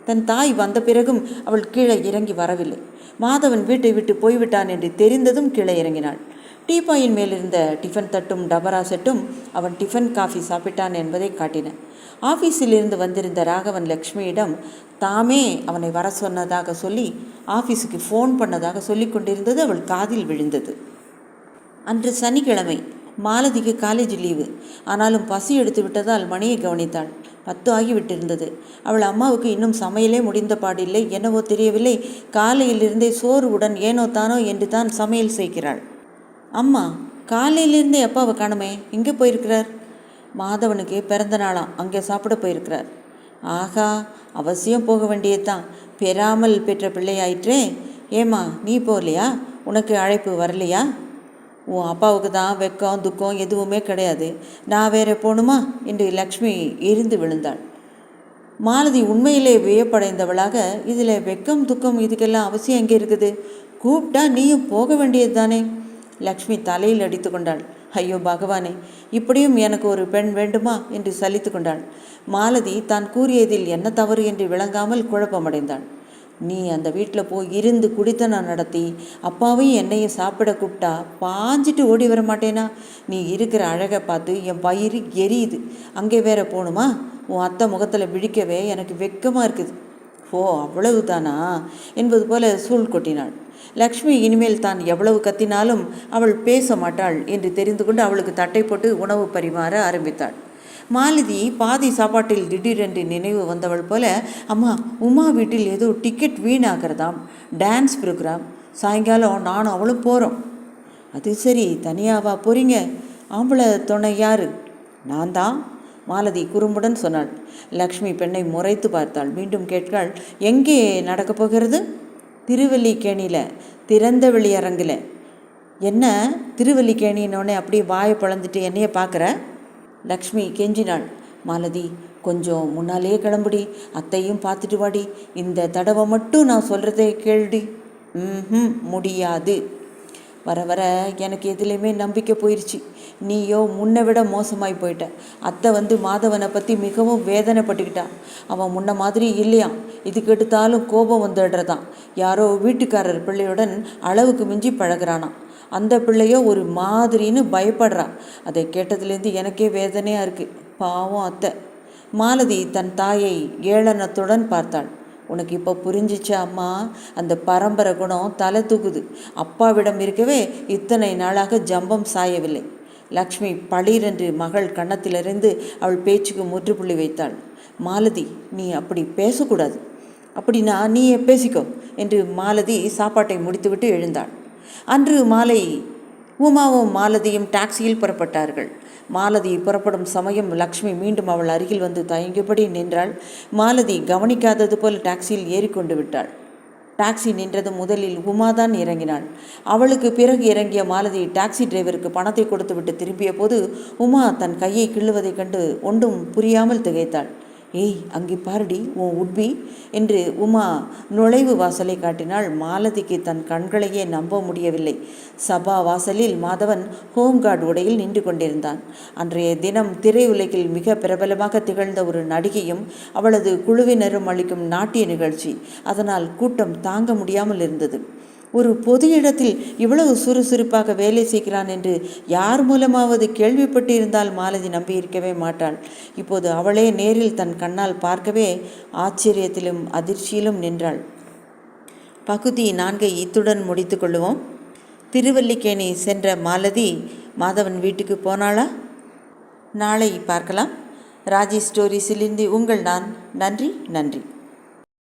தன் தாய் வந்த பிறகும் அவள் கீழே இறங்கி வரவில்லை. மாதவன் வீட்டை விட்டு போய்விட்டான் என்று தெரிந்ததும் கீழே இறங்கினாள். டீப்பாயின் மேலிருந்த டிஃபன் தட்டும் டபரா செட்டும் அவன் டிஃபன் காஃபி சாப்பிட்டான் என்பதை காட்டின. ஆஃபீஸிலிருந்து வந்திருந்த ராகவன் லக்ஷ்மியிடம் தாமே அவனை வர சொன்னதாக சொல்லி ஆஃபீஸுக்கு ஃபோன் பண்ணதாக சொல்லி கொண்டிருந்தது அவள் காதில் விழுந்தது. அன்று சனிக்கிழமை. மாலதிக்கு காலேஜ் லீவு. ஆனாலும் பசி எடுத்து விட்டதால் மணியை கவனித்தாள். 10 ஆகிவிட்டிருந்தது. அவள் அம்மாவுக்கு இன்னும் சமையலே முடிந்த பாடில்லை. என்னவோ தெரியவில்லை. காலையிலிருந்தே சோறுவுடன் ஏனோ தானோ என்று தான் சமையல் செய்கிறாள். அம்மா, காலையிலிருந்தே அப்பாவை காணுமே, எங்கே போயிருக்கிறார்? மாதவனுக்கு பிறந்த நாளாம், அங்கே சாப்பிட போயிருக்கிறார். ஆகா, அவசியம் போக வேண்டியதுதான். பெறாமல் பெற்ற பிள்ளையாயிற்றே. ஏம்மா, நீ போகலையா? உனக்கு அழைப்பு வரலையா? உன் அப்பாவுக்கு தான் வெக்கம் துக்கம் எதுவுமே கிடையாது, நான் வேற போகணுமா என்று லக்ஷ்மி எரிந்து விழுந்தாள். மாலதி உண்மையிலே வியப்படைந்தவளாக, இதில் வெக்கம் துக்கம் இதுக்கெல்லாம் அவசியம் எங்கே இருக்குது? கூப்பிட்டா நீயும் போக வேண்டியது தானே? லக்ஷ்மி தலையில் அடித்து கொண்டாள். ஐயோ பகவானே, இப்படியும் எனக்கு ஒரு பெண் வேண்டுமா என்று சலித்து கொண்டாள். மாலதி தான் கூறியதில் என்ன தவறு என்று விளங்காமல் குழப்பமடைந்தாள். நீ அந்த வீட்டில் போய் இருந்து குடித்தனம் நடத்தி அப்பாவையும் என்னையும் சாப்பிட கூப்பிட்டா பாஞ்சிட்டு ஓடி வர மாட்டேனா? நீ இருக்கிற அழகை பார்த்து என் வயிறு எரியுது. அங்கே வேற போகணுமா? உன் அத்தை முகத்தில் விழிக்கவே எனக்கு வெக்கமாக இருக்குது. ஓ, அவ்வளவு தானா என்பது போல சூழ் கொட்டினாள். லக்ஷ்மி இனிமேல் தான் எவ்வளவு கத்தினாலும் அவள் பேச மாட்டாள் என்று தெரிந்து கொண்டு அவளுக்கு தட்டை போட்டு உணவு பரிமாற ஆரம்பித்தாள். மாலதி பாதி சாப்பாட்டில் திடீரென்று நினைவு வந்தவள் போல, அம்மா, உமா வீட்டில் ஏதோ டிக்கெட் வீணாகிறதாம், டான்ஸ் ப்ரோக்ராம், சாயங்காலம் நானும் அவளும் போகிறோம். அது சரி, தனியாவா போகிறீங்க? ஆம்பளை துணை யாரு? நான் தான், மாலதி குறும்புடன் சொன்னாள். லக்ஷ்மி பெண்ணை முறைத்து பார்த்தாள். மீண்டும் கேட்காள், எங்கே நடக்கப் போகிறது? திருவல்லிக்கேணியில், திறந்த வெளியரங்கில். என்ன திருவல்லிக்கேணின்னொடனே அப்படியே வாயை பழந்துட்டு என்னையே பார்க்குற? லக்ஷ்மி கெஞ்சினாள். மாலதி, கொஞ்சம் முன்னாலே கிளம்புடி, அத்தையும் பார்த்துட்டு வாடி, இந்த தடவை மட்டும் நான் சொல்கிறதே கேளுடி. முடியாது. வர வர எனக்கு எதுலேயுமே நம்பிக்கை போயிடுச்சு. நீயோ முன்னை விட மோசமாய் போயிட்ட. அத்தை மாதவனை பற்றி மிகவும் வேதனைப்பட்டுக்கிட்டா. அவன் முன்ன மாதிரி இல்லையாம். இதுக்கு எடுத்தாலும் கோபம் வந்துடுறதான். யாரோ வீட்டுக்காரர் பிள்ளையுடன் அளவுக்கு மிஞ்சி பழகிறானாம். அந்த பிள்ளையோ ஒரு மாதிரின்னு பயப்படுறா. அதை கேட்டதுலேருந்து எனக்கே வேதனையாக இருக்குது. பாவம் அத்தை. மாலதி தன் தாயை ஏளனத்துடன் பார்த்தாள். உனக்கு இப்போ புரிஞ்சிச்சா அம்மா? அந்த பரம்பரை குணம் தலை தூக்குது. அப்பாவிடம் இருக்கவே இத்தனை நாளாக ஜம்பம் சாயவில்லை. லக்ஷ்மி பளீரென்று மகள் கன்னத்திலிருந்து அவள் பேச்சுக்கு முற்றுப்புள்ளி வைத்தாள். மாலதி, நீ அப்படி பேசக்கூடாது. அப்படின்னா நீயே பேசிக்கோ என்று மாலதி சாப்பாட்டை முடித்துவிட்டு எழுந்தாள். அன்று மாலை உமாவும் மாலதியும் டாக்ஸியில் புறப்பட்டார்கள். மாலதி புறப்படும் சமயம் லக்ஷ்மி மீண்டும் அவள் அருகில் வந்து தயங்கியபடி நின்றாள். மாலதி கவனிக்காதது போல் டாக்ஸியில் ஏறிக்கொண்டு விட்டாள். டாக்ஸி நின்றது முதலில் உமாதான் இறங்கினாள். அவளுக்கு பிறகு இறங்கிய மாலதி டாக்ஸி டிரைவருக்கு பணத்தை கொடுத்துவிட்டு திரும்பிய போது உமா தன் கையை கிள்ளுவதைக் கண்டு ஒன்றும் புரியாமல் திகைத்தாள். ஏய், அங்கே பாருடி உன் உட்பி என்று உமா நுழைவு வாசலை காட்டினாள். மாலதிக்கு தன் கண்களையே நம்ப முடியவில்லை. சபா வாசலில் மாதவன் ஹோம்கார்டு உடையில் நின்று கொண்டிருந்தான். அன்றைய தினம் திரையுலகில் மிக பிரபலமாக திகழ்ந்த ஒரு நடிகையும் அவளது குழுவினரும் அளிக்கும் நாட்டிய நிகழ்ச்சி. அதனால் கூட்டம் தாங்க முடியாமல் இருந்தது. ஒரு பொது இடத்தில் இவ்வளவு சுறுசுறுப்பாக வேலை செய்கிறான் என்று யார் மூலமாவது கேள்விப்பட்டு இருந்தால் மாலதி நம்பியிருக்கவே மாட்டாள். இப்போது அவளே நேரில் தன் கண்ணால் பார்க்கவே ஆச்சரியத்திலும் அதிர்ச்சியிலும் நின்றாள். பகுதி 4 இத்துடன் முடித்து கொள்ளுவோம். திருவல்லிக்கேணி சென்ற மாலதி மாதவன் வீட்டுக்கு போனாளா? நாளை பார்க்கலாம். ராஜி ஸ்டோரிஸிலிருந்து உங்கள் நான். நன்றி.